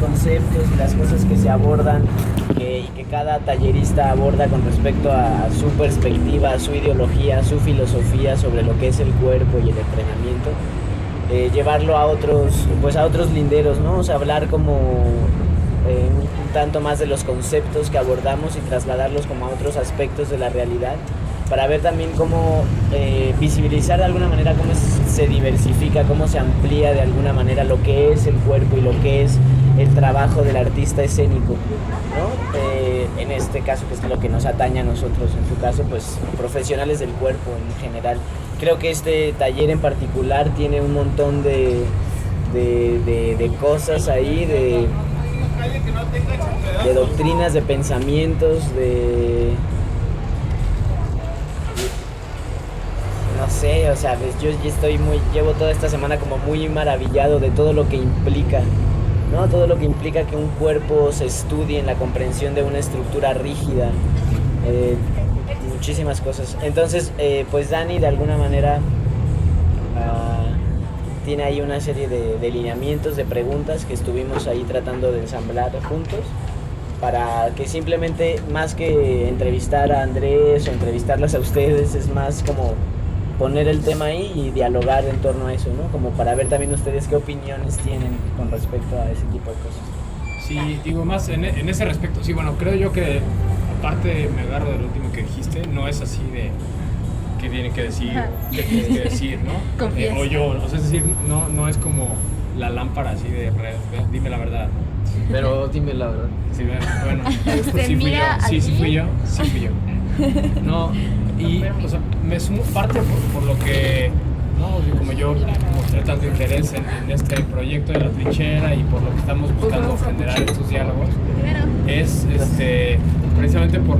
conceptos y las cosas que se abordan y que cada tallerista aborda con respecto a su perspectiva, a su ideología, a su filosofía sobre lo que es el cuerpo y el entrenamiento, llevarlo a otros linderos, ¿no? O sea, hablar como un tanto más de los conceptos que abordamos y trasladarlos como a otros aspectos de la realidad, para ver también cómo visibilizar de alguna manera cómo se diversifica, cómo se amplía de alguna manera lo que es el cuerpo y lo que es el trabajo del artista escénico, ¿no? En este caso, que es lo que nos atañe a nosotros, en su caso, pues profesionales del cuerpo en general. Creo que este taller en particular tiene un montón de cosas ahí, de doctrinas, de pensamientos, no sé, o sea, yo llevo toda esta semana como muy maravillado de todo lo que implica, ¿no? Todo lo que implica que un cuerpo se estudie en la comprensión de una estructura rígida, muchísimas cosas. Entonces, pues Dani de alguna manera tiene ahí una serie de lineamientos, de preguntas que estuvimos ahí tratando de ensamblar juntos, para que simplemente, más que entrevistar a Andrés o entrevistarlas a ustedes, es más como poner el tema ahí y dialogar en torno a eso, ¿no? Como para ver también ustedes qué opiniones tienen con respecto a ese tipo de cosas. Sí, digo más en ese respecto. Sí, bueno, creo yo que aparte me agarro del último que dijiste, no es así de qué tiene que decir, qué tienes que decir, ¿no? O yo, o sea, es decir, no es como la lámpara así de dime la verdad. Pero dime la verdad. Sí, bueno, sí fui yo. No, y o sea, me sumo parte por lo que, ¿no? Como yo mostré tanto interés en este proyecto de la trinchera y por lo que estamos buscando generar estos diálogos, es precisamente por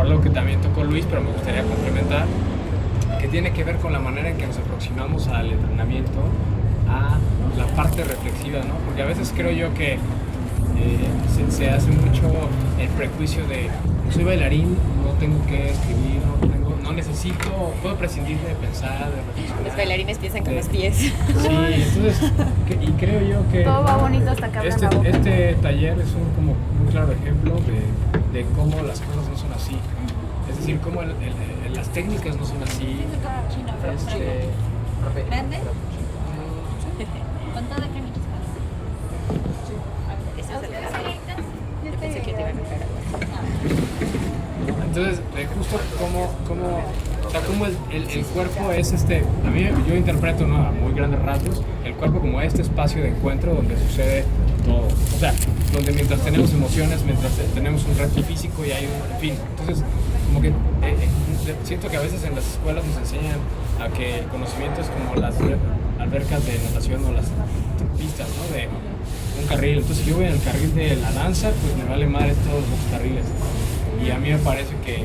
algo que también tocó Luis, pero me gustaría complementar, que tiene que ver con la manera en que nos aproximamos al entrenamiento, a la parte reflexiva, ¿no? Porque a veces creo yo que se hace mucho el prejuicio de soy bailarín, no tengo que escribir, no necesito, puedo prescindir de pensar, de reflexionar. Los bailarines piensan con los pies. Sí, entonces, y creo yo que todo va bonito hasta que abran la boca. Este taller es un como muy claro ejemplo de cómo las cosas no son así. Es decir, cómo las técnicas no son así. ¿Grande? ¿Con toda crema? Yo pensé que te iban a caer algo así. Entonces, justo como el cuerpo es a mí yo interpreto, ¿no? A muy grandes rasgos, el cuerpo como este espacio de encuentro donde sucede todo. O sea, donde mientras tenemos emociones, mientras tenemos un reto físico y hay en fin. Entonces, como que siento que a veces en las escuelas nos enseñan a que el conocimiento es como las albercas de natación o las pistas, ¿no? De un carril. Entonces, si yo voy en el carril de la danza, pues me vale madre todos los carriles. Y a mí me parece que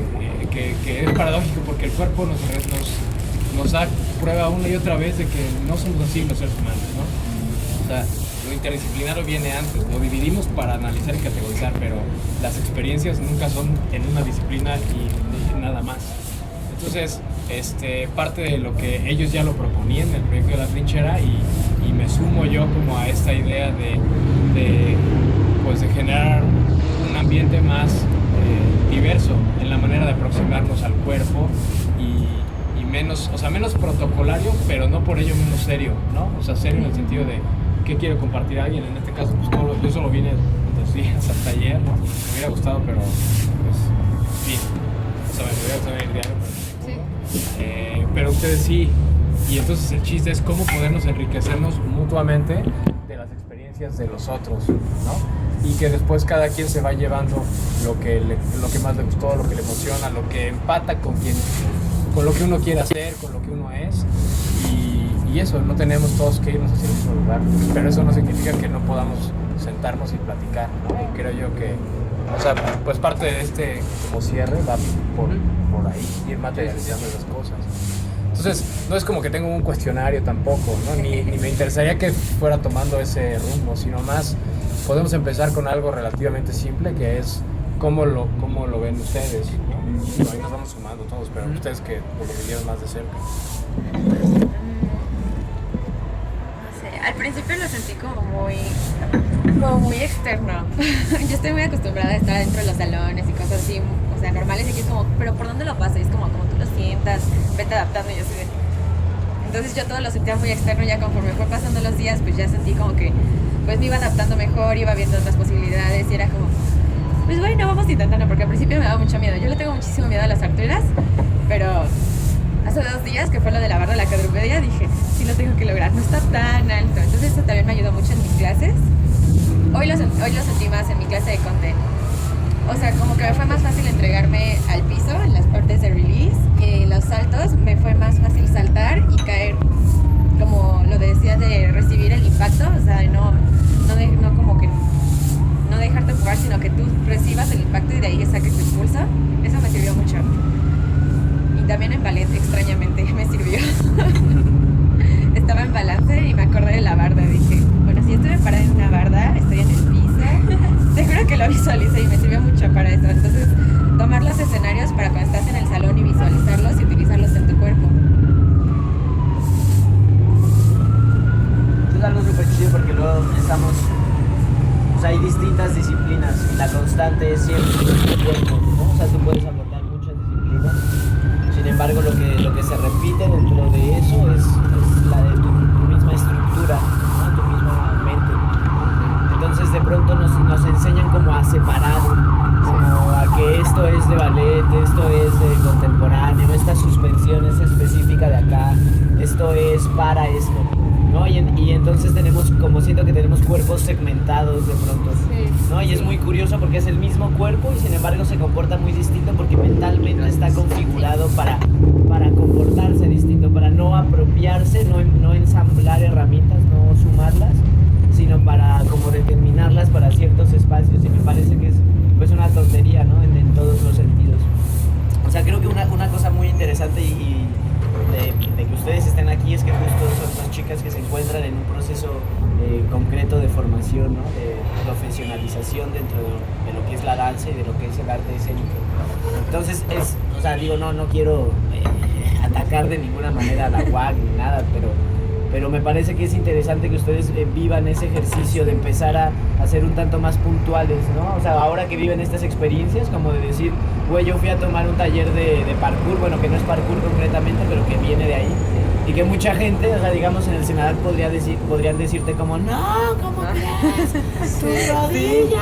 es paradójico porque el cuerpo nos da prueba una y otra vez de que no somos así los seres humanos, ¿no? O sea, lo interdisciplinario viene antes, lo dividimos para analizar y categorizar, pero las experiencias nunca son en una disciplina y nada más. Entonces, parte de lo que ellos ya lo proponían en el proyecto de la trinchera y me sumo yo como a esta idea de generar un ambiente más diverso en la manera de aproximarnos al cuerpo y menos protocolario, pero no por ello menos serio, ¿no? O sea, serio en el sentido de qué quiere compartir alguien. En este caso, pues yo solo vine 2 días hasta ayer, ¿no? Me hubiera gustado, pero pues, sí. O sea, me hubiera gustado ir diario, pero ustedes sí. Y entonces el chiste es cómo podernos enriquecernos mutuamente de las experiencias de los otros, ¿no? Y que después cada quien se va llevando lo que más le gustó, lo que le emociona, lo que empata con lo que uno quiere hacer, con lo que uno es. Y eso, no tenemos todos que irnos hacia el mismo lugar, pero eso no significa que no podamos sentarnos y platicar, ¿no? Y creo yo que, o sea, pues parte de como cierre va por ahí, ir materializando esas cosas. Entonces, no es como que tengo un cuestionario tampoco, ¿no? Ni me interesaría que fuera tomando ese rumbo, sino más podemos empezar con algo relativamente simple, que es cómo lo ven ustedes, ¿no? Ahí nos vamos sumando todos, pero ustedes que lo vivieron más de cerca. No sé, al principio lo sentí como muy como muy externo. Yo estoy muy acostumbrada a estar dentro de los salones y cosas así, o sea, normales, y aquí es como, pero ¿por dónde lo pasas? Y es como tú lo sientas, vete adaptando, y yo soy de... Entonces yo todo lo sentía muy externo, ya conforme fue pasando los días, pues ya sentí como que pues me iba adaptando mejor, iba viendo otras posibilidades, y era como, pues bueno, vamos intentando, porque al principio me daba mucho miedo. Yo le tengo muchísimo miedo a las alturas, pero hace 2 días, que fue lo de la barra de la cuadrupedia, dije, sí lo tengo que lograr, no está tan alto. Entonces eso también me ayudó mucho en mis clases. Hoy lo sentí más en mi clase de content. O sea, como que me fue más fácil entregarme al piso en las partes de release, y en los saltos me fue más fácil saltar y caer, como lo decías, de recibir el impacto, o sea, no como que no dejarte empujar, sino que tú recibas el impacto y de ahí saques tu impulso. Eso me sirvió mucho. Y también en ballet, extrañamente, me sirvió. Estaba en balance y me acordé de la barda. Dije, bueno, si estoy parada en una barda, estoy en el piso. Te juro que lo visualicé y me sirvió mucho para eso. Entonces, tomar los escenarios para cuando estás en el salón y visualizarlos y utilizarlos en tu cuerpo. Eso es algo súper chido porque luego estamos... O sea, hay distintas disciplinas y la constante es siempre el cuerpo, ¿no? O sea, tú puedes abordar muchas disciplinas. Sin embargo, lo que se repite dentro de eso es la de tu misma estructura, ¿no? Tu misma mente. Entonces, de pronto nos enseñan como a separar, como a que esto es de ballet, esto es de contemporáneo, esta suspensión es específica de acá, esto es para esto, ¿no? Y entonces siento que tenemos cuerpos segmentados de pronto, ¿no? Y es muy curioso porque es el mismo cuerpo y sin embargo se comporta muy distinto porque mentalmente está configurado para comportarse distinto, para no apropiarse, no ensamblar herramientas, no sumarlas, sino para como determinarlas para ciertos espacios. Y me parece que es pues una tontería, ¿no? En todos los sentidos. O sea, creo que una cosa muy interesante y de que ustedes estén aquí es que justo son dos chicas que se encuentran en un proceso concreto de formación, ¿no? De profesionalización dentro de lo que es la danza y de lo que es el arte escénico. Entonces o sea, digo, no quiero atacar de ninguna manera a la UAC ni nada, pero me parece que es interesante que ustedes vivan ese ejercicio de empezar a ser un tanto más puntuales, ¿no? O sea, ahora que viven estas experiencias, como de decir, güey, yo fui a tomar un taller de parkour, bueno, que no es parkour concretamente, pero que viene de ahí. Y que mucha gente, o sea, digamos en el Senado podrían decirte como, no, ¿cómo crees? ¡Tus rodillas!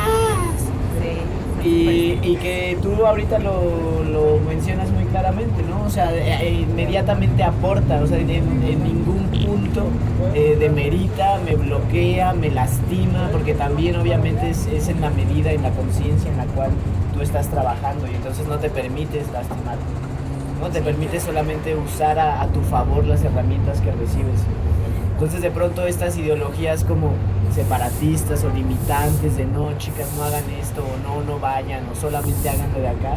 Sí. Y que tú ahorita lo mencionas muy claramente, ¿no? O sea, inmediatamente aporta, o sea, en ningún punto demerita, me bloquea, me lastima, porque también obviamente es en la medida, en la conciencia en la cual tú estás trabajando y entonces no te permites lastimarte, ¿no? Te permites solamente usar a tu favor las herramientas que recibes. Entonces de pronto estas ideologías como separatistas o limitantes de no, chicas, no hagan esto, o no vayan, o solamente háganlo de acá,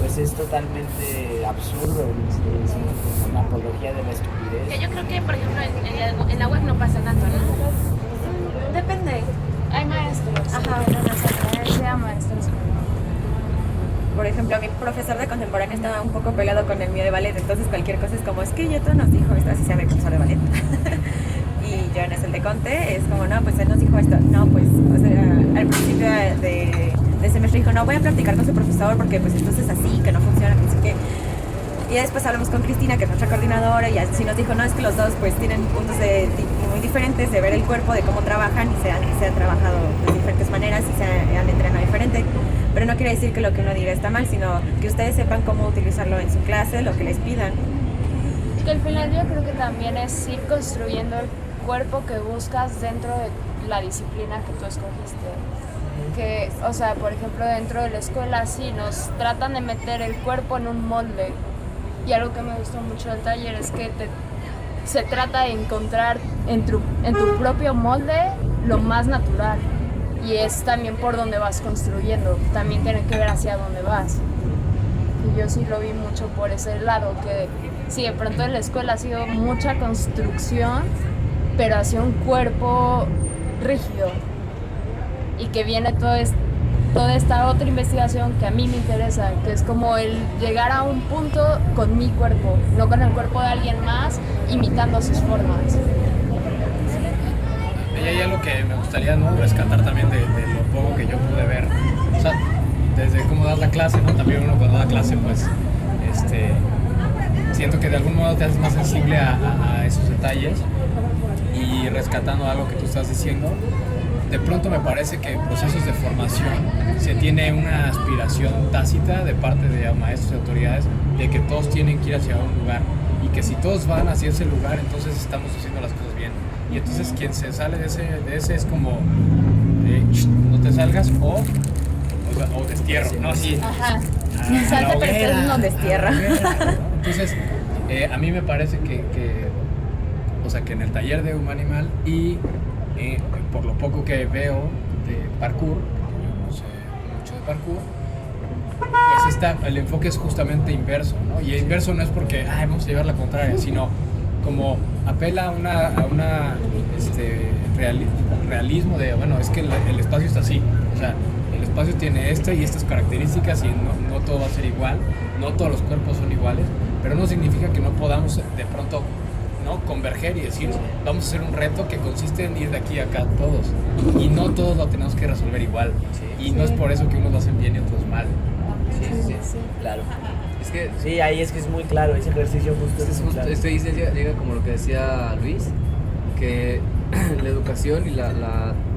pues es totalmente absurdo, es una apología de la estupidez. Que yo creo que, por ejemplo, en la web no pasa tanto, ¿no? Depende. Hay maestros. Ajá, pero nosotros sea maestros. Por ejemplo, mi profesor de contemporáneo estaba un poco pegado con el mío de ballet, entonces cualquier cosa es como, es que Yeto nos dijo esto, así se llama el profesor de ballet. Y yo en el de Conte es como, no, pues él nos dijo esto. No, pues, o sea, al principio de semestre dijo, no, voy a practicar con su profesor porque pues esto es así, que no funciona, que así que... Y después hablamos con Cristina, que es nuestra coordinadora, y así nos dijo, no, es que los dos pues tienen puntos muy diferentes de ver el cuerpo, de cómo trabajan, y se han trabajado de diferentes maneras y se han entrenado diferente. Pero no quiere decir que lo que uno diga está mal, sino que ustedes sepan cómo utilizarlo en su clase, lo que les pidan. Que al final yo creo que también es ir construyendo el cuerpo que buscas dentro de la disciplina que tú escogiste. Que, o sea, por ejemplo, dentro de la escuela sí nos tratan de meter el cuerpo en un molde. Y algo que me gustó mucho del taller es que se trata de encontrar en tu propio molde lo más natural. Y es también por donde vas construyendo. También tiene que ver hacia dónde vas. Y yo sí lo vi mucho por ese lado, que sí, de pronto en la escuela ha sido mucha construcción, pero hacia un cuerpo rígido. Y que viene toda esta otra investigación que a mí me interesa, que es como el llegar a un punto con mi cuerpo, no con el cuerpo de alguien más, imitando sus formas. Me hay algo que me gustaría, ¿no?, rescatar también de lo poco que yo pude ver. O sea, desde cómo das la clase, ¿no? También uno cuando da clase, pues, siento que de algún modo te haces más sensible a esos detalles, y rescatando algo que tú estás diciendo, de pronto me parece que en procesos de formación se tiene una aspiración tácita de parte de maestros y autoridades de que todos tienen que ir hacia un lugar, y que si todos van hacia ese lugar, entonces estamos haciendo las cosas bien. Y entonces quien se sale de ese es como, no te salgas o destierro, ¿no? Así. Ajá. A Salte, la pero hoguera, ustedes nos destierra. a la hoguera, ¿no? Entonces, a mí me parece que o sea, que en el taller de Humanimal y por lo poco que veo de parkour, yo no sé mucho de parkour, pues el enfoque es justamente inverso, ¿no? Y inverso no es porque vamos a llevar la contraria, sino como apela a una realismo de, bueno, es que el espacio está así, o sea, el espacio tiene y estas características, y no todo va a ser igual, no todos los cuerpos son iguales, pero no significa que no podamos de pronto, ¿no?, converger y decir, vamos a hacer un reto que consiste en ir de aquí a acá todos, y no todos lo tenemos que resolver igual, y no es por eso que unos lo hacen bien y otros mal. Sí. Claro. Es que Sí, ahí es que es muy claro, ese ejercicio justo es muy claro. esto llega como lo que decía Luis, que la educación y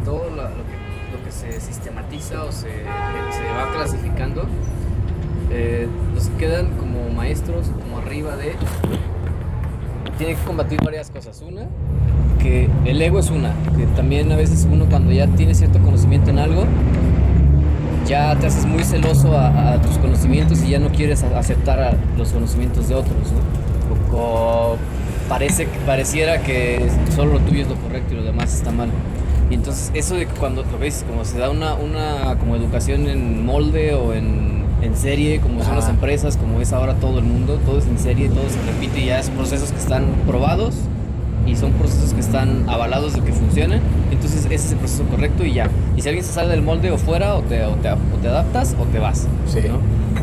todo lo que se sistematiza o se va clasificando, nos quedan como maestros, como arriba de... Tiene que combatir varias cosas. Una, que el ego es una, que también a veces uno cuando ya tiene cierto conocimiento en algo, ya te haces muy celoso a tus conocimientos y ya no quieres aceptar a los conocimientos de otros, ¿no? O pareciera que solo lo tuyo es lo correcto y lo demás está mal. Y entonces eso de cuando lo ves, como se da una como educación en molde o en serie, como son las empresas, como es ahora todo el mundo, todo es en serie, todo se repite y ya son procesos que están probados y son procesos que están avalados de que funcionan, entonces ese es el proceso correcto y ya. Y si alguien se sale del molde o fuera, o te adaptas o te vas, Sí. ¿no?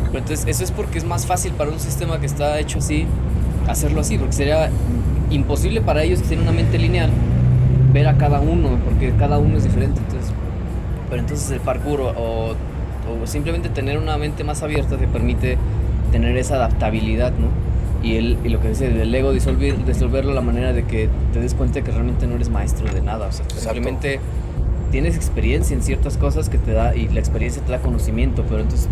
Pero entonces eso es porque es más fácil para un sistema que está hecho así, hacerlo así, porque sería imposible para ellos que tienen una mente lineal ver a cada uno, porque cada uno es diferente. Entonces, pero entonces el parkour o simplemente tener una mente más abierta te permite tener esa adaptabilidad, ¿no? Y lo que dice del ego, disolverlo a la manera de que te des cuenta que realmente no eres maestro de nada, o sea, simplemente tienes experiencia en ciertas cosas que te da, y la experiencia te da conocimiento, pero entonces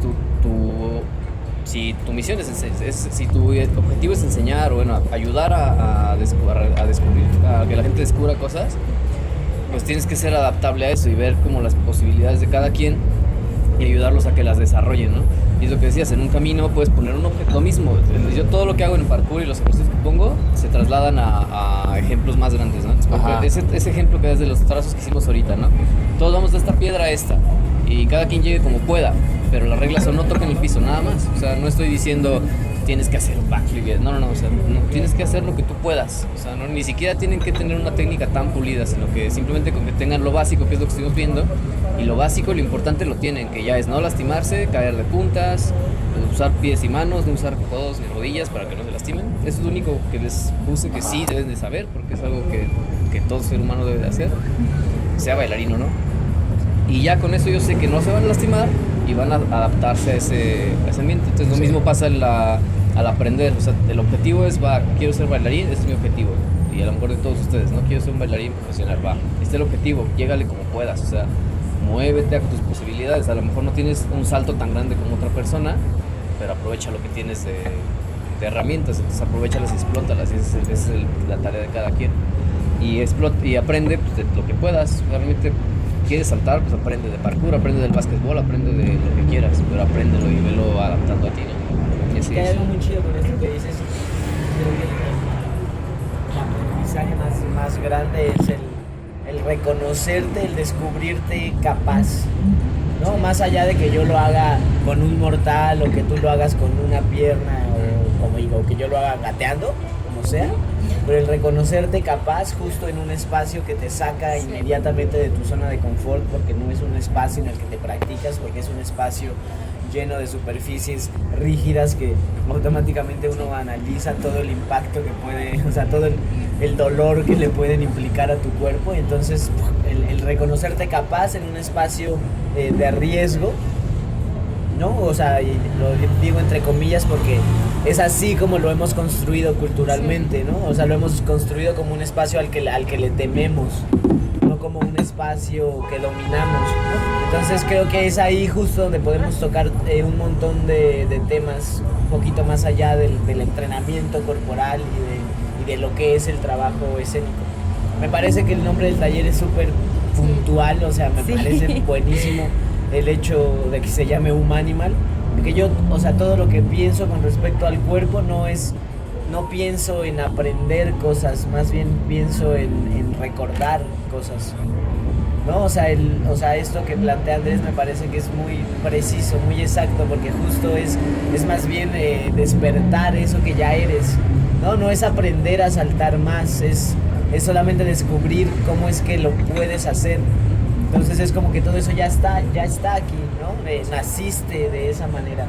si tu misión si tu objetivo es enseñar o bueno, ayudar a descubrir, a que la gente descubra cosas, pues tienes que ser adaptable a eso y ver como las posibilidades de cada quien y ayudarlos a que las desarrollen, ¿no? Y es lo que decías, en un camino puedes poner un objeto, lo mismo. Yo todo lo que hago en el parkour y los ejercicios que pongo se trasladan a ejemplos más grandes, ¿no? Ese ejemplo que es de los trazos que hicimos ahorita, ¿no? Todos vamos de esta piedra a esta y cada quien llegue como pueda, pero las reglas son no toquen el piso, nada más. O sea, no estoy diciendo tienes que hacer un backflip, no, o sea, no, tienes que hacer lo que tú puedas, o sea, ni siquiera tienen que tener una técnica tan pulida, sino que simplemente con que tengan lo básico, que es lo que estuvimos viendo, y lo básico, lo importante lo tienen, que ya es no lastimarse, caer de puntas, usar pies y manos, no usar codos ni rodillas para que no se lastimen. Eso es lo único que les puse que sí deben de saber, porque es algo que todo ser humano debe de hacer, sea bailarín o no. Y ya con eso yo sé que no se van a lastimar y van a adaptarse a ese ambiente. Entonces lo mismo pasa al aprender. O sea, el objetivo es, quiero ser bailarín, este es mi objetivo. Y a lo mejor de todos ustedes, no quiero ser un bailarín profesional, este es el objetivo, llégale como puedas. O sea, muévete a tus posibilidades. A lo mejor no tienes un salto tan grande como otra persona, pero aprovecha lo que tienes de herramientas, entonces aprovéchalas y explótalas. Y esa es la tarea de cada quien. Y aprende pues, de lo que puedas. Realmente quieres saltar, pues aprende de parkour, aprende del básquetbol, aprende de lo que quieras, pero apréndelo y velo adaptando a ti, ¿no? Y así Hay es. algo muy chido con esto que dices. Creo que el aprendizaje más grande es el reconocerte, el descubrirte capaz, ¿no? Más allá de que yo lo haga con un mortal o que tú lo hagas con una pierna o que yo lo haga gateando, como sea. pero el reconocerte capaz justo en un espacio que te saca inmediatamente de tu zona de confort, porque no es un espacio en el que te practicas, porque es un espacio lleno de superficies rígidas que automáticamente uno analiza todo el impacto que puede, o sea, todo el dolor que le pueden implicar a tu cuerpo. Y entonces el reconocerte capaz en un espacio de riesgo, ¿no? O sea, y lo digo entre comillas porque es así como lo hemos construido culturalmente, ¿no? O sea, lo hemos construido como un espacio al que le tememos, no como un espacio que dominamos, ¿no? Entonces creo que es ahí justo donde podemos tocar un montón de temas un poquito más allá del entrenamiento corporal y de lo que es el trabajo escénico. Me parece que el nombre del taller es súper puntual, o sea, me parece buenísimo el hecho de que se llame Humanimal, porque yo, o sea, todo lo que pienso con respecto al cuerpo no pienso en aprender cosas, más bien pienso en recordar cosas, ¿no? O sea, esto que plantea Andrés me parece que es muy preciso, muy exacto, porque justo es más bien despertar eso que ya eres, ¿no? No es aprender a saltar más, es solamente descubrir cómo es que lo puedes hacer. Entonces es como que todo eso ya está aquí, ¿no? Naciste de esa manera.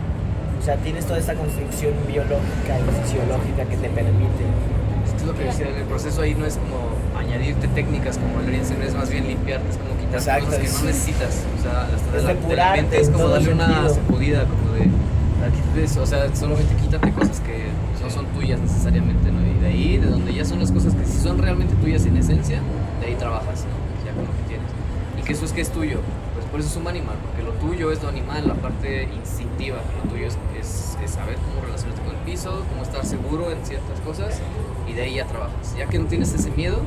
O sea, tienes toda esta construcción biológica y fisiológica que te permite. Esto es lo que decía, el proceso ahí no es como añadirte técnicas como el Rienzen, es más bien limpiarte, es como quitar cosas que no necesitas. O sea, hasta es de la mente es como darle una sacudida, como de, o sea, solamente quítate cosas que no son tuyas necesariamente, ¿no? Y de ahí, de donde ya son las cosas que sí son realmente tuyas en esencia, de ahí trabajas, ¿no? Ya con lo que tienes. Y que eso es que es tuyo, pues por eso es Humanimal, porque lo tuyo es lo animal, la parte instintiva, lo tuyo es saber cómo relacionarte con el piso, cómo estar seguro en ciertas cosas, y de ahí ya trabajas. Ya que no tienes ese miedo,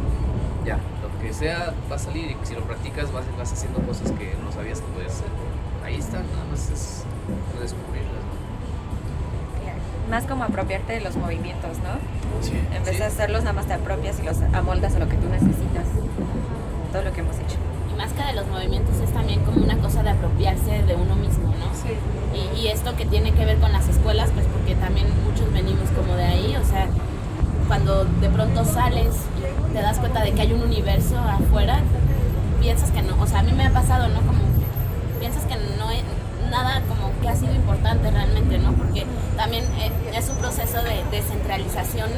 ya, lo que sea va a salir, y si lo practicas vas haciendo cosas que no sabías que podías hacer. Ahí está, nada más es descubrirlas, ¿no? Claro. Más como apropiarte de los movimientos, ¿no? Sí. En vez de hacerlos, nada más te apropias y los amoldas a lo que tú necesitas. Todo lo que hemos hecho. Más que de los movimientos es también como una cosa de apropiarse de uno mismo, ¿no? Sí. Y esto que tiene que ver con las escuelas, pues porque también muchos venimos como de ahí, o sea, cuando de pronto sales y te das cuenta de que hay un universo afuera, piensas que no, o sea, a mí me ha pasado, ¿no? Como piensas que no es nada como que ha sido importante realmente, ¿no? Porque también es un proceso de descentralización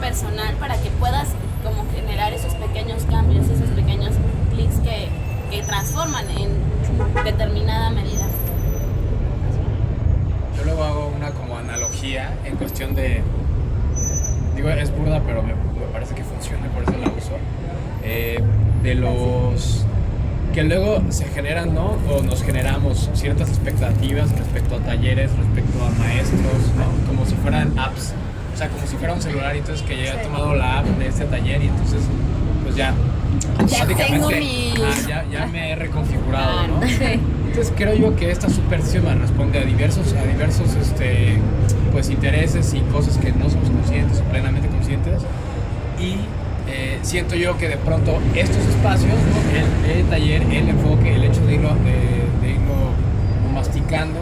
personal para que puedas como generar esos pequeños cambios, esos pequeños clics que transforman en determinada medida. Yo luego hago una como analogía en cuestión de, digo, es burda, pero me parece que funciona, por eso la uso, de los que luego se generan, ¿no? O nos generamos ciertas expectativas respecto a talleres, respecto a maestros, ¿no? Como si fueran apps, o sea, como si fuera un celular, y entonces que ya he tomado la app de este taller y entonces pues ya tengo mi... ya me he reconfigurado, ¿no? Sí. Entonces creo yo que esta subversión responde a diversos pues intereses y cosas que no somos conscientes o plenamente conscientes, y siento yo que de pronto estos espacios, ¿no? el taller, el enfoque, el hecho de irlo masticando,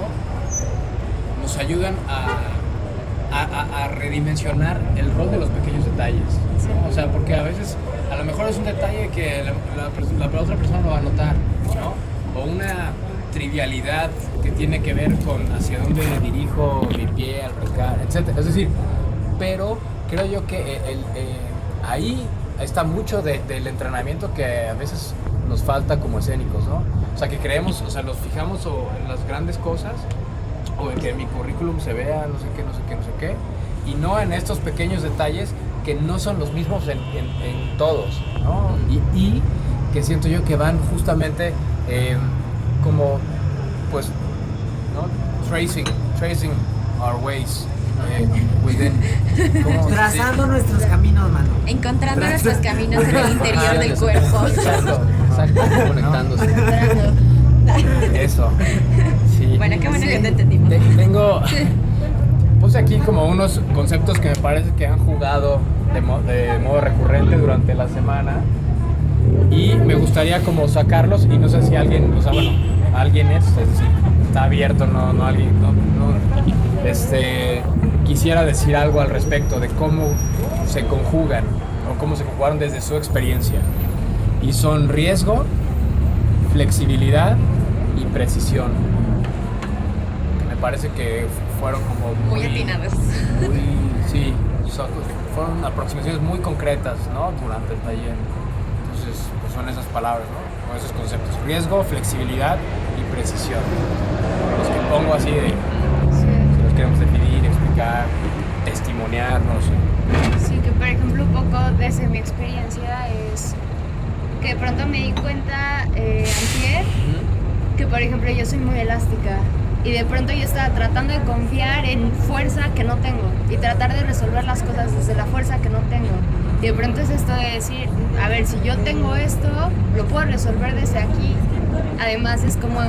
nos ayudan a redimensionar el rol de los pequeños detalles, ¿no? O sea, porque a veces a lo mejor es un detalle que la otra persona no va a notar, ¿no? O una trivialidad que tiene que ver con hacia dónde dirijo mi pie al brincar, etc. Es decir, pero creo yo que ahí está mucho del entrenamiento que a veces nos falta como escénicos, ¿no? O sea, que creemos, o sea, nos fijamos en las grandes cosas, o en que mi currículum se vea, no sé qué, y no en estos pequeños detalles que no son los mismos en todos, ¿no? Y que siento yo que van justamente como, pues, ¿no? Tracing our ways within. Trazando nuestros caminos, mano. Encontrando nuestros caminos en el interior del cuerpo. Exacto, conectándose. Eso. Sí. Bueno, qué bueno que te entendimos. Puse aquí como unos conceptos que me parece que han jugado de modo recurrente durante la semana, y me gustaría como sacarlos, y no sé si alguien, o sea, bueno, alguien es decir, está abierto, no alguien, quisiera decir algo al respecto de cómo se conjugan o cómo se conjugaron desde su experiencia. Y son riesgo, flexibilidad y precisión. Me parece que fueron como Muy atinados. Sí, fueron aproximaciones muy concretas, ¿no? Durante el taller. Entonces, pues son esas palabras, ¿no? O esos conceptos: riesgo, flexibilidad y precisión. Los que pongo así de, si los queremos definir, explicar, testimoniar, no lo sé. Sí, que por ejemplo un poco desde mi experiencia es que de pronto me di cuenta antier que por ejemplo yo soy muy elástica y de pronto yo estaba tratando de confiar en fuerza que no tengo y tratar de resolver las cosas desde la fuerza que no tengo. Y de pronto es esto de decir, a ver, si yo tengo esto, lo puedo resolver desde aquí. Además es como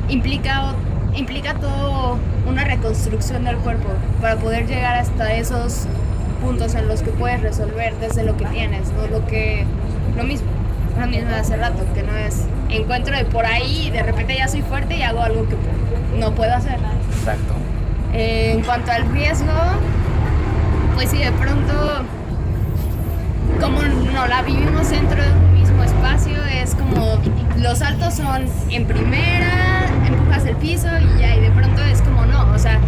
implica todo una reconstrucción del cuerpo para poder llegar hasta esos puntos en los que puedes resolver desde lo que tienes, no lo mismo de hace rato, que no es encuentro de por ahí y de repente ya soy fuerte y hago algo que no puedo hacer. Exacto. En cuanto al riesgo, pues sí, de pronto, como no la vivimos dentro de un mismo espacio, es como los saltos son en primera, empujas el piso y ya, y de pronto es como no, o sea,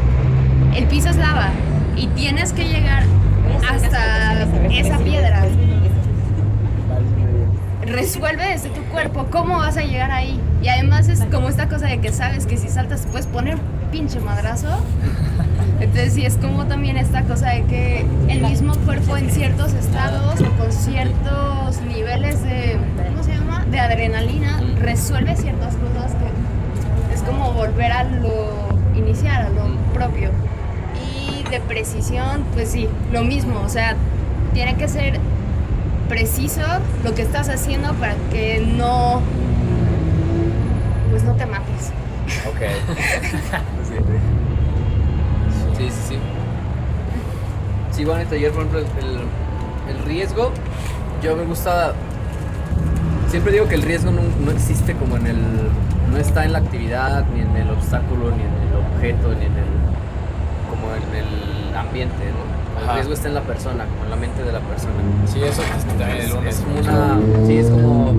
el piso es lava y tienes que llegar hasta esa piedra. Resuelve desde tu cuerpo cómo vas a llegar ahí. Y además es como esta cosa de que sabes que si saltas puedes poner un pinche madrazo. Entonces sí, es como también esta cosa de que el mismo cuerpo en ciertos estados o con ciertos niveles de, ¿cómo se llama?, de adrenalina, resuelve ciertas cosas que es como volver a lo inicial, a lo propio. Y de precisión, pues sí, lo mismo, o sea, tiene que ser preciso lo que estás haciendo para que no te mates. Ok. Sí. Sí, bueno, en el taller, por ejemplo, el riesgo, yo me gusta, siempre digo que el riesgo no existe como no está en la actividad, ni en el obstáculo, ni en el objeto, ni como en el ambiente, ¿no? El riesgo está en la persona, como en la mente de la persona. Sí, eso también es como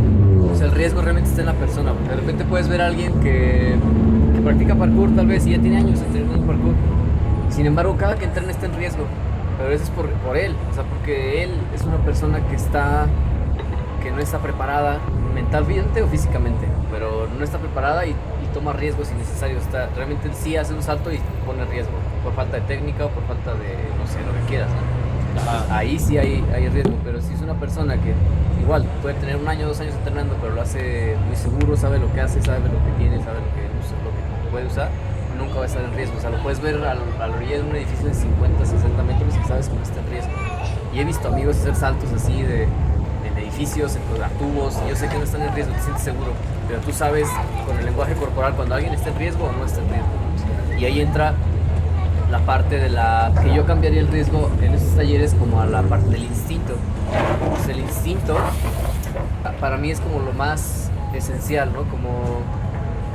o sea, el riesgo realmente está en la persona, porque de repente puedes ver a alguien que practica parkour tal vez y ya tiene años entrenando parkour. Sin embargo, cada que entrena está en riesgo, pero eso es por él, o sea, porque él es una persona que no está preparada mentalmente o físicamente, pero no está preparada y toma riesgos innecesarios. Realmente él sí hace un salto y pone riesgo, por falta de técnica o por falta de, no sé, lo que quieras, ¿no? Ahí sí hay riesgo, pero si es una persona que igual puede tener 1 año, 2 años entrenando, pero lo hace muy seguro, sabe lo que hace, sabe lo que tiene, sabe lo que puede usar, nunca va a estar en riesgo. O sea, lo puedes ver a la orilla de un edificio de 50, 60 metros y sabes que no está en riesgo. Y he visto amigos hacer saltos así en edificios, a tubos, y yo sé que no están en riesgo, te sientes seguro, pero tú sabes con el lenguaje corporal cuando alguien está en riesgo o no está en riesgo. Y ahí entra la parte de que yo cambiaría el riesgo en esos talleres como a la parte del instinto. Pues el instinto para mí es como lo más esencial, ¿no? Como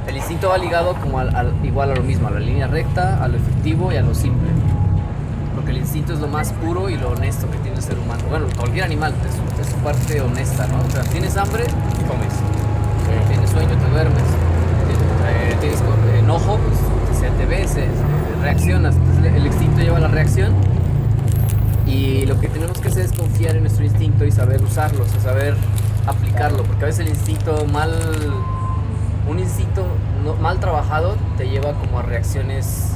el instinto va ligado como igual a lo mismo, a la línea recta, a lo efectivo y a lo simple. Porque el instinto es lo más puro y lo honesto que tiene el ser humano. Bueno, cualquier animal es su parte honesta, ¿no? O sea, tienes hambre, comes. Tienes sueño, te duermes. Tienes enojo, pues te ves, reaccionas. Entonces el instinto lleva a la reacción y lo que tenemos que hacer es confiar en nuestro instinto y saber usarlo, o sea, saber aplicarlo, porque a veces el instinto un instinto mal trabajado te lleva como a reacciones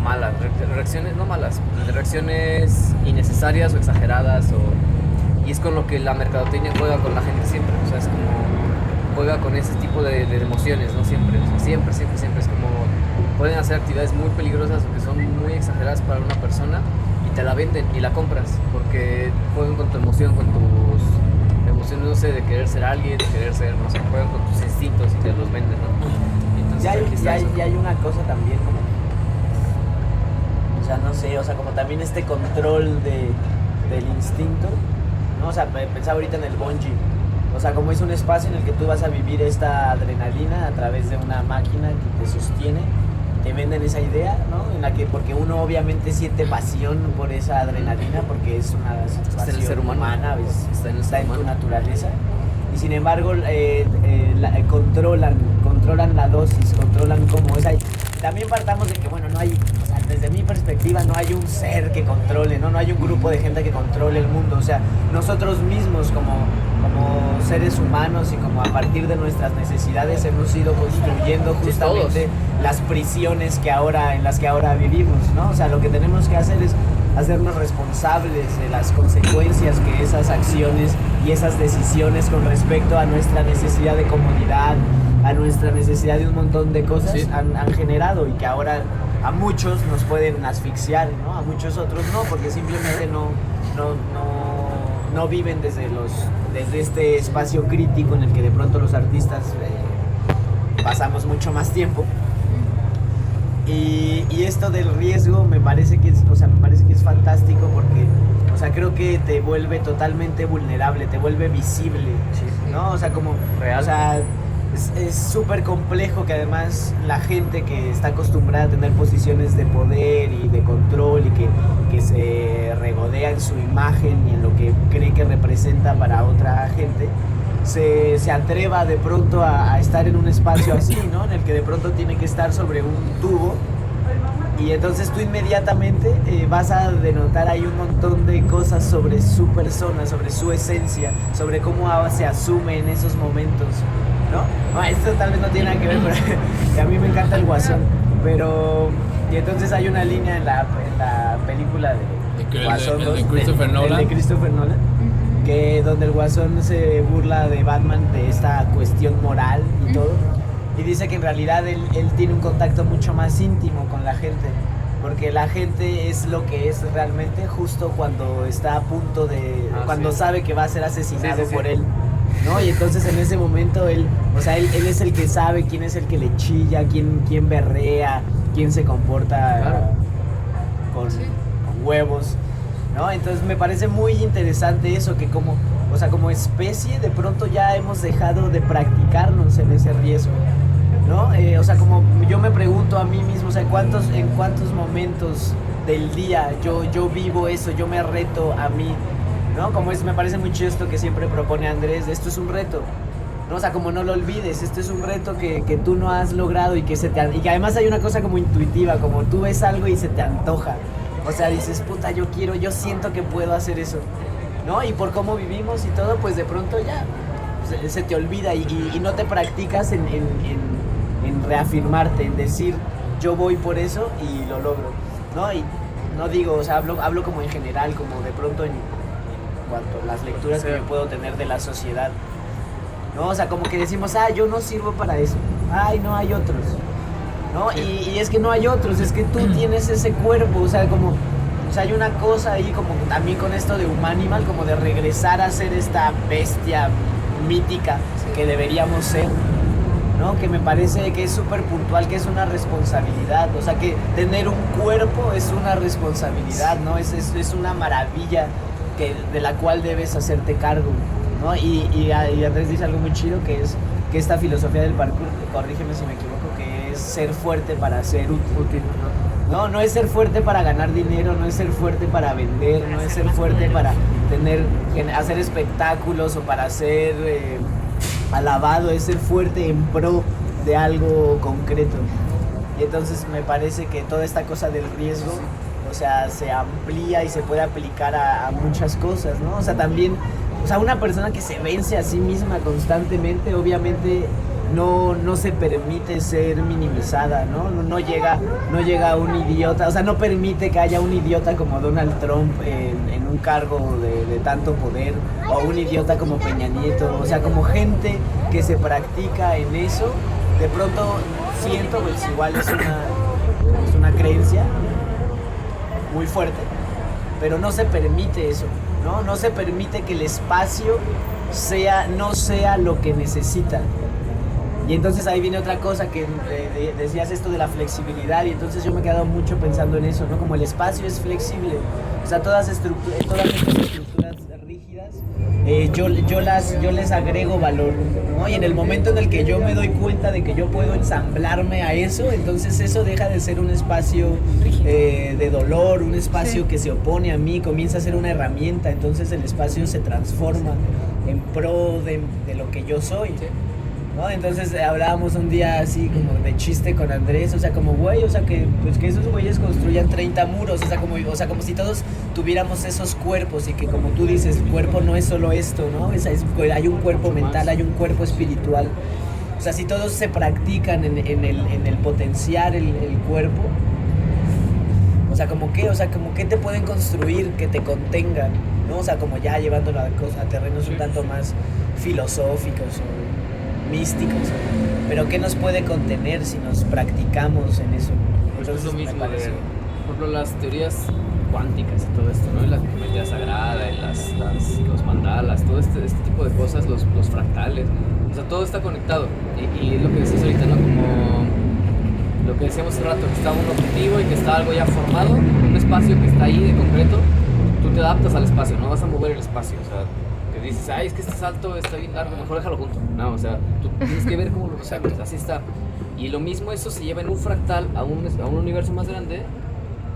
malas, reacciones no malas, reacciones innecesarias o exageradas, y es con lo que la mercadotecnia juega con la gente siempre, o sea, es como juega con ese tipo de emociones, ¿no? Siempre, o sea, siempre es como pueden hacer actividades muy peligrosas o que son muy exageradas para una persona y te la venden y la compras porque juegan con tu emoción, con tus emociones, no sé, de querer ser alguien, de querer ser, no sé, juegan con tus instintos y te los venden, ¿no? Entonces, y hay una cosa también como, o sea, no sé, o sea, como también este control del instinto, ¿no? O sea, pensaba ahorita en el bungee, o sea, como es un espacio en el que tú vas a vivir esta adrenalina a través de una máquina que te sostiene, te venden esa idea, ¿no? En la que, porque uno obviamente siente pasión por esa adrenalina, porque es una situación Está en el ser humano. humana, Está en el ser está en tu humano. naturaleza. Y sin embargo, controlan la dosis, controlan cómo es. También partamos de que, bueno, no hay, o sea, desde mi perspectiva, no hay un ser que controle, ¿no? No hay un grupo de gente que controle el mundo. O sea, nosotros mismos como seres humanos y como a partir de nuestras necesidades hemos ido construyendo justamente las prisiones en las que ahora vivimos, ¿no? O sea, lo que tenemos que hacer es hacernos responsables de las consecuencias que esas acciones y esas decisiones con respecto a nuestra necesidad de comodidad, a nuestra necesidad de un montón de cosas han generado, y que ahora a muchos nos pueden asfixiar, ¿no? A muchos otros no, porque simplemente no viven desde este espacio crítico en el que de pronto los artistas pasamos mucho más tiempo. Y esto del riesgo me parece que es fantástico, porque, o sea, creo que te vuelve totalmente vulnerable, te vuelve visible, ¿no? O sea, como real. O sea, es súper complejo que además la gente que está acostumbrada a tener posiciones de poder y de control y que se regodea en su imagen y en lo que cree que representa para otra gente, se atreva de pronto a estar en un espacio así, ¿no? En el que de pronto tiene que estar sobre un tubo, y entonces tú inmediatamente vas a denotar ahí un montón de cosas sobre su persona, sobre su esencia, sobre cómo se asume en esos momentos, ¿no? Esto tal vez no tiene nada que ver, pero a mí me encanta el Guasón, pero... Y entonces hay una línea en la película de Guasón, el de Christopher Nolan. El de Christopher Nolan, que donde el Guasón se burla de Batman, de esta cuestión moral y todo, y dice que en realidad él tiene un contacto mucho más íntimo con la gente, porque la gente es lo que es realmente justo cuando está a punto de... cuando sabe que va a ser asesinado por él, ¿no? Y entonces en ese momento él es el que sabe quién es el que le chilla, quién berrea, quién se comporta con huevos, ¿no? Entonces me parece muy interesante eso, que como especie de pronto ya hemos dejado de practicarnos en ese riesgo, ¿no? O sea, como yo me pregunto a mí mismo, o sea, en cuántos momentos del día yo vivo eso, yo me reto a mí, ¿no? Me parece muy chido esto que siempre propone Andrés, esto es un reto, ¿no? O sea, como no lo olvides, esto es un reto que tú no has logrado y que y además hay una cosa como intuitiva, como tú ves algo y se te antoja. O sea, dices, puta, yo siento que puedo hacer eso, ¿no? Y por cómo vivimos y todo, pues de pronto ya se te olvida y no te practicas en reafirmarte, en decir, yo voy por eso y lo logro, ¿no? Y no digo, o sea, hablo como en general, como de pronto en cuanto a las lecturas que yo puedo tener de la sociedad, ¿no? O sea, como que decimos, yo no sirvo para eso, no hay otros, ¿no? Y es que no hay otros, es que tú tienes ese cuerpo, o sea, hay una cosa ahí como también con esto de Humanimal, como de regresar a ser esta bestia mítica que deberíamos ser, ¿no? Que me parece que es súper puntual, que es una responsabilidad, o sea, que tener un cuerpo es una responsabilidad, ¿no? Es una maravilla de la cual debes hacerte cargo, ¿no? Y Andrés dice algo muy chido, que es que esta filosofía del parkour, corrígeme si me equivoco, que es ser fuerte para ser útil, ¿no? No es ser fuerte para ganar dinero, no es ser fuerte para vender, no es ser fuerte para hacer espectáculos o para ser alabado, es ser fuerte en pro de algo concreto. Y entonces me parece que toda esta cosa del riesgo, o sea, se amplía y se puede aplicar a muchas cosas, ¿no? O sea, también, o sea, una persona que se vence a sí misma constantemente, obviamente no se permite ser minimizada, ¿no? No llega un idiota, o sea, no permite que haya un idiota como Donald Trump en un cargo de tanto poder, o un idiota como Peña Nieto, o sea, como gente que se practica en eso, de pronto siento, pues igual es una creencia muy fuerte, pero no se permite eso, ¿no? No se permite que el espacio no sea lo que necesita. Y entonces ahí viene otra cosa que decías, esto de la flexibilidad, y entonces yo me he quedado mucho pensando en eso, ¿no? Como el espacio es flexible, o sea, todas estas estructuras rígidas yo les agrego valor, ¿no? Y en el momento en el que yo me doy cuenta de que yo puedo ensamblarme a eso, entonces eso deja de ser un espacio de dolor, un espacio que se opone a mí, comienza a ser una herramienta, entonces el espacio se transforma en pro de lo que yo soy, ¿no? Entonces hablábamos un día así como de chiste con Andrés, o sea, como güey, o sea, que pues que esos güeyes construyan 30 muros, o sea, como si todos tuviéramos esos cuerpos y que como tú dices, el cuerpo no es solo esto, ¿no? Hay un cuerpo mental, hay un cuerpo espiritual. O sea, si todos se practican en el potenciar el cuerpo, o sea, como que te pueden construir que te contengan, ¿no? O sea, como ya llevándolo a terrenos un tanto más filosóficos o místicos, pero ¿qué nos puede contener si nos practicamos en eso? Pues es lo mismo por ejemplo, las teorías cuánticas y todo esto, ¿no? Y la geometría sagrada, y los mandalas, todo este tipo de cosas, los fractales, o sea, todo está conectado. Y es lo que decías ahorita, ¿no? Como lo que decíamos hace rato, que está un objetivo y que está algo ya formado, un espacio que está ahí de concreto, tú te adaptas al espacio, no vas a mover el espacio, o sea, que dices, ay, es que este salto está bien largo, mejor déjalo junto. No, o sea, tú tienes que ver cómo lo resuelves, así está. Y lo mismo eso se lleva en un fractal a un universo más grande.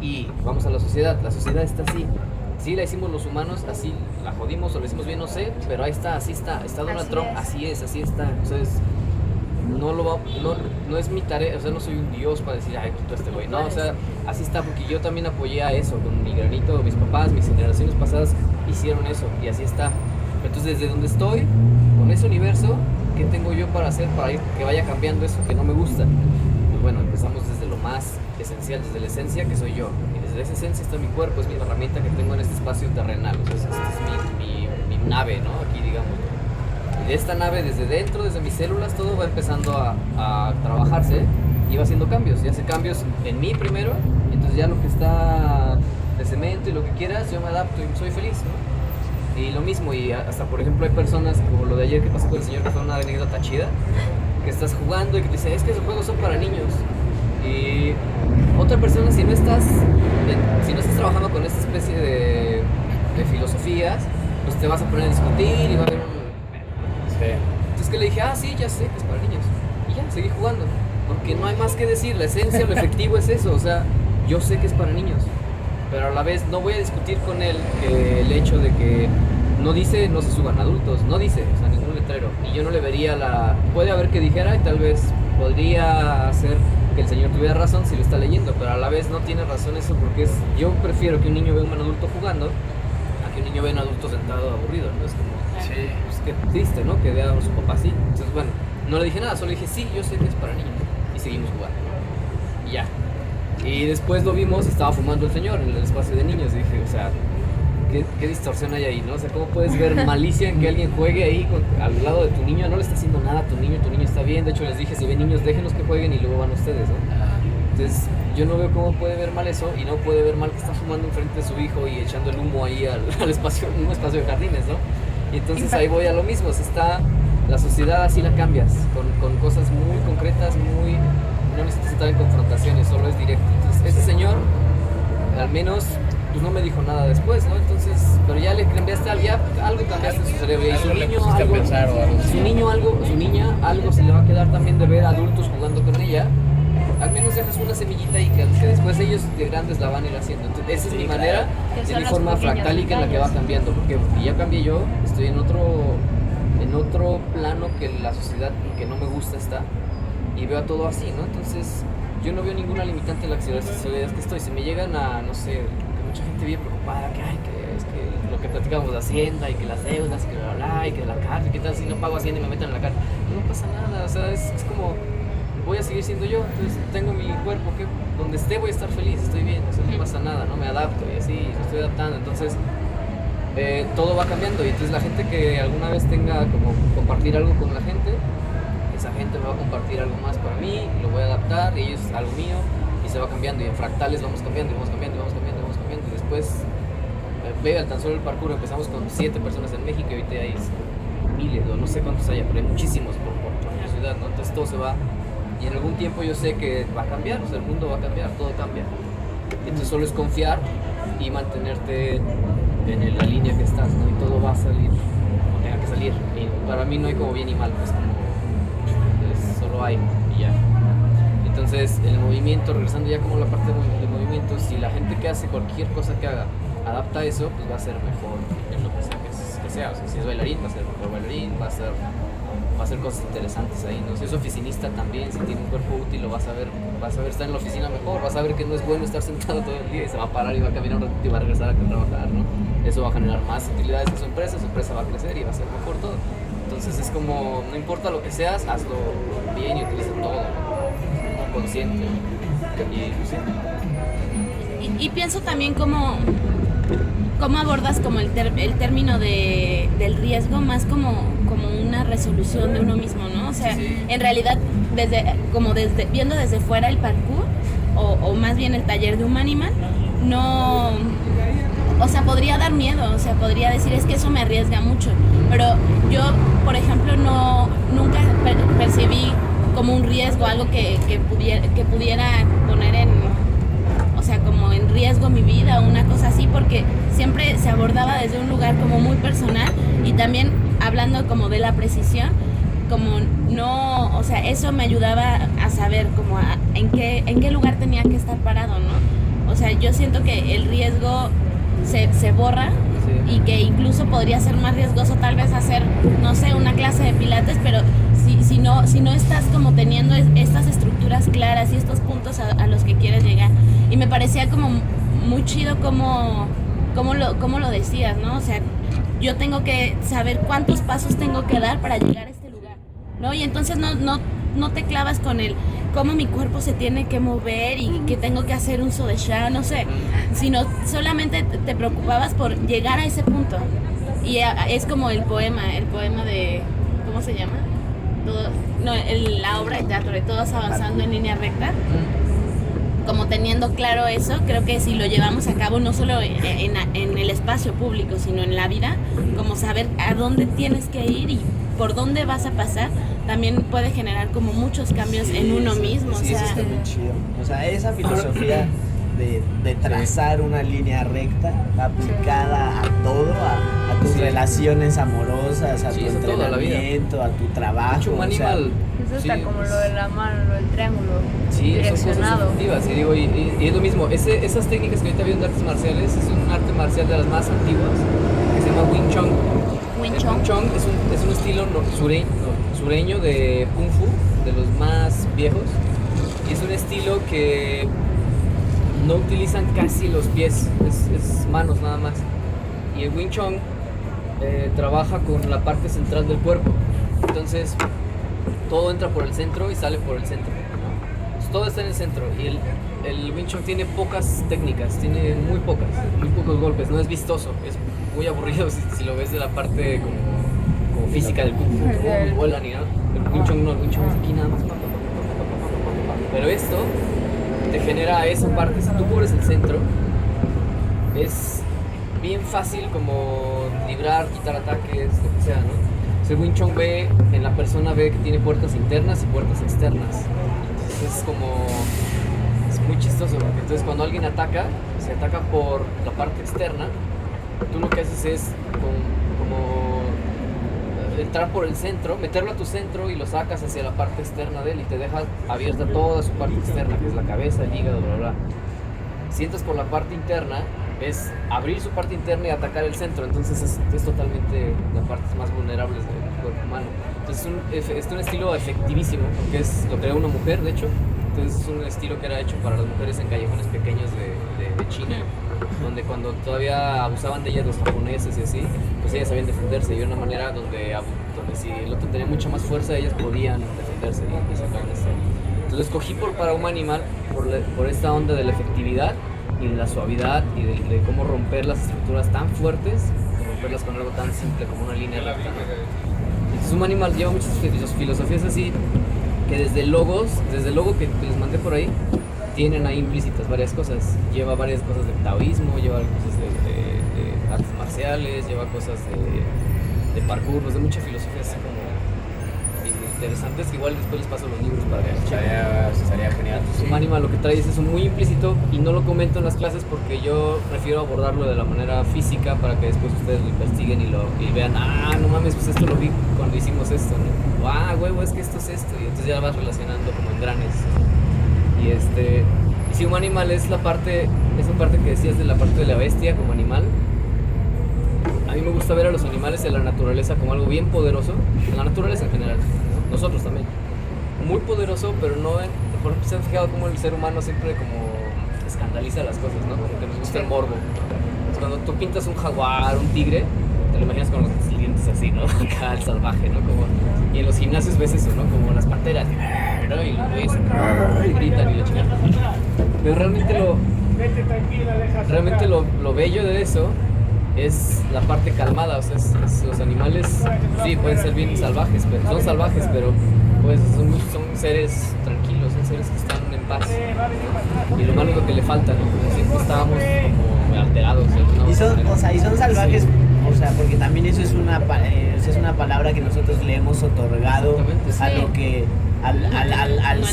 Y vamos a la sociedad está así. Sí, la hicimos los humanos, así la jodimos o la hicimos bien, no sé, pero ahí está, así está Donald Trump, así está. Entonces, no es mi tarea, o sea, no soy un dios para decir, ay, quito a este güey, no, o sea, así está, porque yo también apoyé a eso, con mi granito, mis papás, mis generaciones pasadas hicieron eso, y así está. Entonces, desde donde estoy, con ese universo, ¿qué tengo yo para hacer para que vaya cambiando eso que no me gusta? Pues bueno, empezamos desde lo más esencial, desde la esencia que soy yo, y desde esa esencia está mi cuerpo, es mi herramienta que tengo en este espacio terrenal, o sea, esta es mi nave, ¿no? Aquí, digamos. Y de esta nave, desde dentro, desde mis células, todo va empezando a trabajarse y va haciendo cambios, y hace cambios en mí primero, entonces ya lo que está de cemento y lo que quieras, yo me adapto y soy feliz, ¿no? Y lo mismo, y hasta por ejemplo hay personas como lo de ayer que pasó con el señor, que fue una anécdota chida, que estás jugando y que te dice, es que esos juegos son para niños. Y otra persona, si no estás trabajando con esta especie de filosofías, pues te vas a poner a discutir y va a haber un... Sí. Entonces que le dije, sí, ya sé que es para niños. Y ya, seguí jugando. Porque no hay más que decir, la esencia, lo efectivo es eso. O sea, yo sé que es para niños, pero a la vez no voy a discutir con él que el hecho de que no dice no se suban adultos, no dice, o sea, ningún letrero. Y yo no le vería puede haber que dijera y tal vez podría ser que el señor tuviera razón si lo está leyendo, pero a la vez no tiene razón eso, porque yo prefiero que un niño vea a un adulto jugando a que un niño vea a un adulto sentado aburrido, ¿no? Es como, pues qué triste, ¿no? Que vea a su papá así. Entonces, bueno, no le dije nada, solo dije, sí, yo sé que es para niños. Y seguimos jugando. Y ya. Y después lo vimos, estaba fumando el señor en el espacio de niños, y dije, o sea, ¿qué distorsión hay ahí, no? O sea, ¿cómo puedes ver malicia en que alguien juegue ahí al lado de tu niño? No le está haciendo nada a tu niño está bien. De hecho, les dije, si ven niños, déjenlos que jueguen y luego van ustedes, ¿no? Entonces, yo no veo cómo puede ver mal eso, y no puede ver mal que está fumando enfrente de su hijo y echando el humo ahí al espacio, un espacio de jardines, ¿no? Y entonces ahí voy a lo mismo, la sociedad así la cambias, con cosas muy concretas, no necesitas estar en confrontaciones, solo es directo. Entonces, ese señor, al menos, pues no me dijo nada después, ¿no? Entonces, pero ya le cambiaste algo cambiaste en su cerebro, y su niña algo se le va a quedar también de ver adultos jugando con ella. Al menos dejas una semillita ahí que después ellos de grandes la van a ir haciendo. Entonces, esa es mi manera, es mi forma fractálica en la que va cambiando, porque ya cambié yo, estoy en otro plano que la sociedad que no me gusta está, y veo a todo así, ¿no? Entonces, yo no veo ninguna limitante en la sociedad que estoy. Si me llegan a, no sé, que mucha gente bien preocupada, que es que lo que platicamos de Hacienda, y que las deudas, que bla, y que la cárcel, ¿qué tal si no pago Hacienda y me meten en la cárcel? No pasa nada, o sea, es como... voy a seguir siendo yo, entonces tengo mi cuerpo que donde esté voy a estar feliz, estoy bien, o sea, no pasa nada, no me adapto y así, me estoy adaptando, entonces todo va cambiando, y entonces la gente que alguna vez tenga como compartir algo con la gente, esa gente me va a compartir algo más para mí, lo voy a adaptar, y ellos algo mío, y se va cambiando, y en fractales vamos cambiando, y después vean tan solo el parkour, empezamos con 7 personas en México, y ahorita hay miles, o no sé cuántos haya, pero hay muchísimos por la ciudad, ¿no? Entonces todo se va. Y en algún tiempo yo sé que va a cambiar, o sea, el mundo va a cambiar, todo cambia. Entonces solo es confiar y mantenerte en la línea que estás, ¿no? Y todo va a salir tenga que salir. Y para mí no hay como bien y mal, pues como solo hay y ya. Entonces el movimiento, regresando ya como la parte del movimiento, si la gente que hace cualquier cosa que haga adapta eso, pues va a ser mejor en lo que sea que sea. O sea, si es bailarín, va a ser mejor bailarín, va a hacer cosas interesantes ahí, ¿no? Si es oficinista también, si tiene un cuerpo útil, lo vas a ver estar en la oficina mejor, vas a ver que no es bueno estar sentado todo el día y se va a parar y va a caminar un ratito y va a regresar a trabajar, ¿no? Eso va a generar más utilidades en su empresa va a crecer y va a ser mejor todo. Entonces es como, no importa lo que seas, hazlo bien y utiliza todo, ¿no? Consciente. Y pienso también cómo abordas como el término del riesgo más como una resolución de uno mismo, ¿no? O sea, Sí. en realidad viendo desde fuera el parkour o más bien el taller de Humanimal, no, o sea, podría dar miedo, o sea, podría decir es que eso me arriesga mucho, pero yo, por ejemplo, nunca percibí como un riesgo, algo que pudiera poner o sea, como en riesgo mi vida o una cosa así, porque siempre se abordaba desde un lugar como muy personal y también hablando como de la precisión, como no, o sea, eso me ayudaba a saber como en qué lugar tenía que estar parado, ¿no? O sea, yo siento que el riesgo se borra y que incluso podría ser más riesgoso tal vez hacer, no sé, una clase de pilates, pero si no estás como teniendo estas estructuras claras y estos puntos a los que quieres llegar. Y me parecía como muy chido como lo decías, ¿no? O sea, yo tengo que saber cuántos pasos tengo que dar para llegar a este lugar, ¿no? Y entonces no te clavas con cómo mi cuerpo se tiene que mover y que tengo que hacer uso de sha, no sé, sino solamente te preocupabas por llegar a ese punto. Y es como el poema de, ¿cómo se llama? La obra de teatro de todos avanzando en línea recta. Como teniendo claro eso, creo que si lo llevamos a cabo no solo en el espacio público, sino en la vida, como saber a dónde tienes que ir y por dónde vas a pasar, también puede generar como muchos cambios en uno mismo. Sí, o sea, eso está muy chido. O sea, esa filosofía de trazar una línea recta aplicada a todo, a tus relaciones amorosas, a tu eso toda la vida. entrenamiento, a tu trabajo. Mucho Humanimal. Eso está como lo de la mano, lo del triángulo. Sí, son cosas direccionado. efectivas. Y digo, y es lo mismo, esas técnicas que ahorita viendo de artes marciales, es un arte marcial de las más antiguas, que se llama Wing Chun. Wing El Chun. Wing Chun es un estilo sureño de Kung Fu, de los más viejos. Y es un estilo que no utilizan casi los pies, es manos nada más. Y el Wing Chun trabaja con la parte central del cuerpo. Entonces, todo entra por el centro y sale por el centro, ¿no? Pues todo está en el centro y el Wing Chun tiene pocas técnicas, tiene muy pocos golpes, no es vistoso, es muy aburrido si lo ves de la parte como física del Kung Fu, como vuelan y nada. El Wing Chun no, el Wing Chun es aquí nada más. Pero esto te genera esa parte, si tú cubres el centro, es bien fácil como librar, quitar ataques, lo que sea, ¿no? El Wing Chun en la persona ve que tiene puertas internas y puertas externas. Entonces es muy chistoso, porque entonces cuando alguien ataca, se ataca por la parte externa, tú lo que haces es como entrar por el centro, meterlo a tu centro y lo sacas hacia la parte externa de él y te dejas abierta toda su parte externa, que es la cabeza, el hígado, bla, bla. Si entras por la parte interna, es abrir su parte interna y atacar el centro, entonces es totalmente las partes más vulnerables del cuerpo humano. Entonces es un estilo efectivísimo, porque lo creó una mujer, de hecho. Entonces es un estilo que era hecho para las mujeres en callejones pequeños de China, donde cuando todavía abusaban de ellas los japoneses y así, pues ellas sabían defenderse, y era una manera donde si el otro tenía mucha más fuerza, ellas podían defenderse y sacaban esto. Entonces escogí para Humanimal por esta onda de la efectividad y de la suavidad y de cómo romper las estructuras tan fuertes, romperlas con algo tan simple como una línea recta. Entonces Humanimal lleva muchas filosofías así, que desde el logo que les mandé por ahí, tienen ahí implícitas varias cosas. Lleva varias cosas de taoísmo, lleva cosas de artes marciales, lleva cosas de parkour, de mucha filosofía así como interesantes. Igual después les paso los libros para que chequen. Estaría genial. Humanimal lo que trae es eso muy implícito y no lo comento en las clases porque yo prefiero abordarlo de la manera física para que después ustedes lo investiguen y vean, no mames, pues esto lo vi cuando hicimos esto, ¿no? O, huevo, es que esto es esto, y entonces ya vas relacionando como engranes. Y si Humanimal es esa parte que decías de la parte de la bestia como animal. A mí me gusta ver a los animales y a la naturaleza como algo bien poderoso, la naturaleza en general, ¿no? Nosotros también. Muy poderoso, pero no por ejemplo, se han fijado cómo el ser humano siempre como escandaliza las cosas, ¿no? Como que nos gusta el morbo. Entonces, cuando tú pintas un jaguar, un tigre, te lo imaginas con los dientes así, ¿no? Acá el salvaje, ¿no? Y en los gimnasios ves eso, ¿no? Como las panteras, ¿no? Y lo ves, y gritan y lo chingan. Pero realmente lo bello de eso es la parte calmada, o sea, los animales sí pueden ser bien salvajes, pero son salvajes, pero pues son seres tranquilos, son seres que están en paz, ¿no? Y lo malo es lo que le falta, ¿no? Como siempre estábamos como alterados, ¿no? Y son salvajes, o sea, porque también eso es una palabra que nosotros le hemos otorgado a lo que al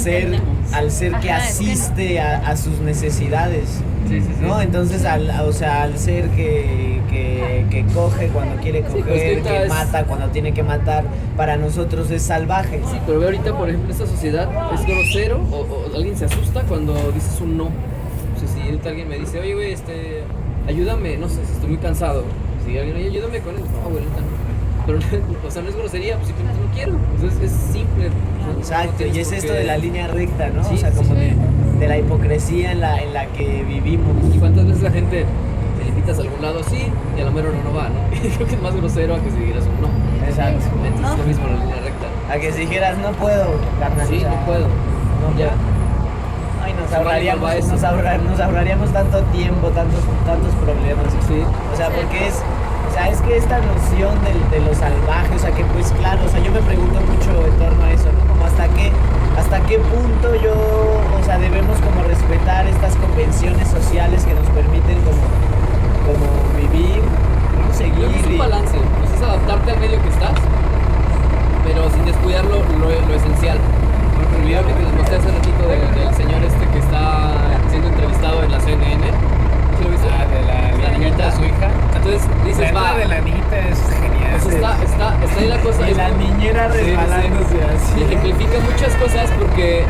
ser que asiste a sus necesidades. Sí. ¿No? Entonces al ser que coge cuando quiere coger, que mata cuando tiene que matar, para nosotros es salvaje. Sí, pero ve ahorita, por ejemplo, esta sociedad es grosero o alguien se asusta cuando dices un no. O sea, si ahorita alguien me dice, oye, güey, ayúdame, no sé, estoy muy cansado. Si alguien, oye, ayúdame con él, no, güey, ahorita no. Pero, o sea, no es grosería, pues simplemente no quiero. Entonces es simple. Exacto, y es esto de la línea recta, ¿no? Sí, o sea, como sí. de la hipocresía en la que vivimos. ¿Y cuántas veces la gente te invitas a algún lado sí y a lo mejor no va, ¿no? Creo que es más grosero a que si dijeras un no. Exacto. Entonces es lo mismo en la línea recta. A que si dijeras no puedo, carnal. Sí, o sea, no puedo. No Ya. Ay, Va eso. nos ahorraríamos tanto tiempo, tantos problemas. Sí. O sea, porque es que esta noción de lo salvaje, o sea, que pues claro, o sea, yo me pregunto mucho en torno a eso, ¿no? Como hasta qué punto o sea, debemos como respetar estas convenciones sociales que nos permiten como vivir, ¿no? Seguir. Creo que es un balance, pues es adaptarte al medio que estás, pero sin descuidar lo esencial. Por ejemplo, el video que les mostré hace ratito del señor que está siendo entrevistado en la CNN. ¿Sí lo viste? De la niñita, su hija. Entonces dices, La de la niñita es genial. Pues está ahí la cosa. Y la niñera resbalándose así. Y ejemplifica muchas cosas porque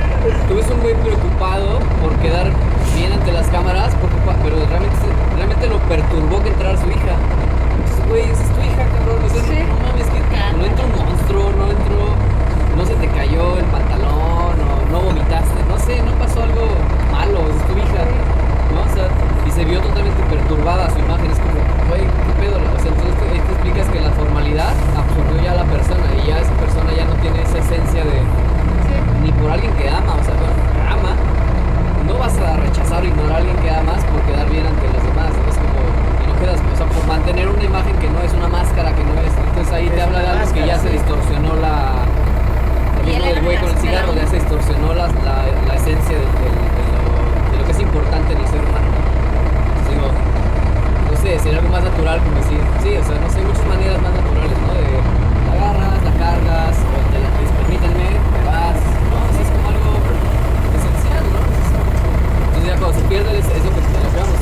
tú ves un güey preocupado por quedar bien ante las cámaras, pero realmente lo perturbó que entrara su hija. Entonces, güey, esa es tu hija, cabrón. O sea, no mames, que no entró un monstruo, no se te cayó el pantalón, no vomitaste, no sé, no pasó algo malo, es tu hija, ¿no? O sea, y se vio totalmente perturbada su imagen, es como, güey, ¿qué pedo? O sea, entonces ahí te explicas que la formalidad absorbió ya a la persona y ya esa persona ya no tiene esa esencia de ni por alguien que ama, o sea, bueno, ama, no vas a rechazar o ignorar a alguien que amas por quedar bien ante los demás, ¿no? Es como, y no quedas, o sea, por mantener una imagen que no es una máscara, que no es, entonces ahí te habla de algo que ya se distorsionó el güey con el cigarro, ya se distorsionó la esencia de lo que es importante en el ser humano. Entonces digo, no sé, sería algo más natural como decir, sí, o sea, no sé, muchas maneras más naturales, ¿no? De la agarras, la cargas, o permítanme, te vas, ¿no? O sea, es como algo esencial, ¿no? Entonces ya cuando se pierde es lo que hablamos.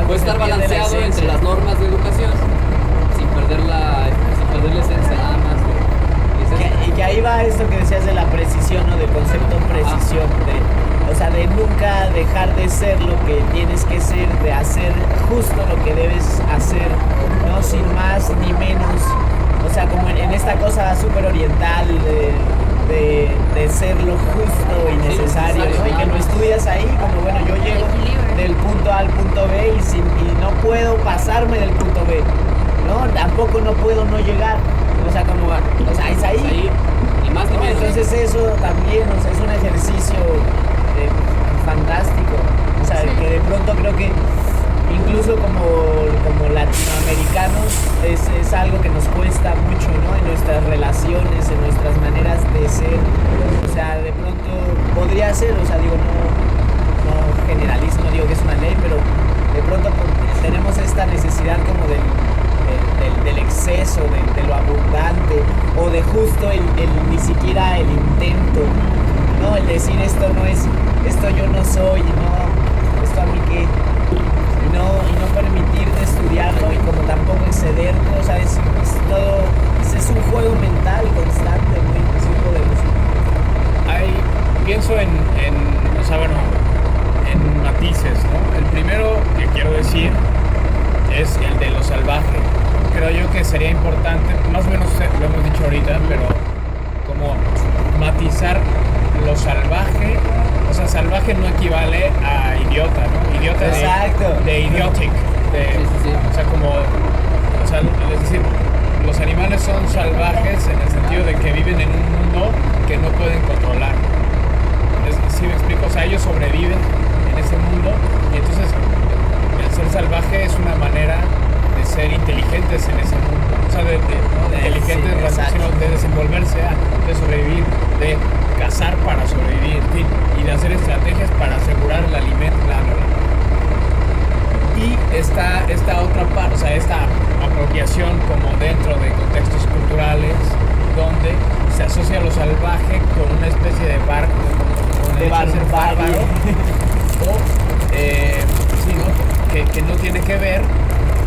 Puede estar balanceado entre las normas de educación sin perder la esencia nada más. Y que ahí va esto que decías de la precisión, ¿no? Del concepto precisión, de nunca dejar de ser lo que tienes que ser, de hacer justo lo que debes hacer, no sin más ni menos, o sea, como en esta cosa súper oriental de ser lo justo y necesario, ¿no? Y que lo estudias ahí, como bueno, yo llego del punto A al punto B y no puedo pasarme del punto B, ¿no? Tampoco no puedo no llegar. O sea, es ahí. Y más ni menos. Entonces eso también, o sea, es un ejercicio fantástico. O sea, que de pronto creo que incluso como latinoamericanos es algo que nos cuesta mucho, ¿no? En nuestras relaciones, en nuestras maneras de ser. O sea, de pronto podría ser, o sea, digo, no generalizo, no digo que es una ley, pero de pronto tenemos esta necesidad como del exceso, de lo abundante, o de justo el ni siquiera el intento, ¿no? El decir, decir esto yo no soy, no, esto a mí qué, y no permitirte estudiarlo y como tampoco excederte, o sea, es todo, es un juego mental constante, muy poderoso. Pienso en matices, ¿no? El primero que quiero decir es el de lo salvaje. Creo yo que sería importante, más o menos lo hemos dicho ahorita, pero como matizar lo salvaje. O sea, salvaje no equivale a idiota, ¿no? Idiota de idiotic. O sea, es decir, los animales son salvajes en el sentido de que viven en un mundo que no pueden controlar. ¿Sí me explico? O sea, ellos sobreviven en ese mundo y entonces el ser salvaje es una manera de ser inteligentes en ese mundo. O sea, de inteligentes, sino de desenvolverse, de sobrevivir, de cazar para sobrevivir, en fin, y de hacer estrategias para asegurar el alimento, bla, bla, bla. Y esta otra parte, o sea, esta apropiación como dentro de contextos culturales donde se asocia lo salvaje con una especie de barco, de bárbaro, o sí, ¿no? Que no tiene que ver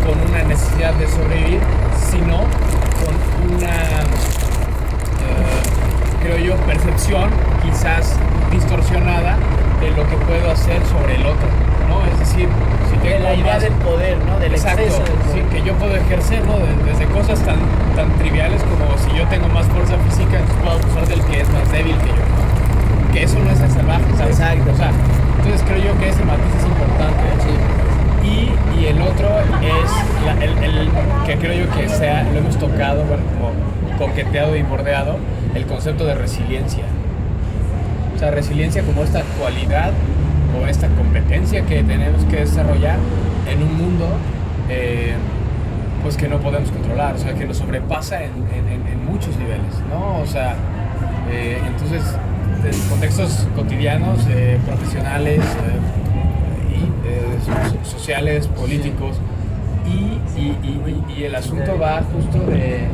con una necesidad de sobrevivir, sino con una, creo yo, percepción quizás distorsionada de lo que puedo hacer sobre el otro, ¿no? Es decir, si tengo la idea del poder, ¿no? Del exacto, exceso del poder. Sí, que yo puedo ejercer, ¿no? Desde cosas tan triviales como si yo tengo más fuerza física, entonces puedo abusar del que es más débil que yo, ¿no? Que eso no es el salvaje, ¿sabes? Exacto. O sea, entonces creo yo que ese matiz es importante. Sí. Y el otro es el que creo yo que lo hemos tocado, bueno, como coqueteado y bordeado, el concepto de resiliencia. O sea, resiliencia como esta cualidad o esta competencia que tenemos que desarrollar en un mundo pues que no podemos controlar, o sea, que nos sobrepasa en muchos niveles, ¿no? O sea, entonces, en contextos cotidianos, profesionales, sociales, políticos, y el asunto va justo de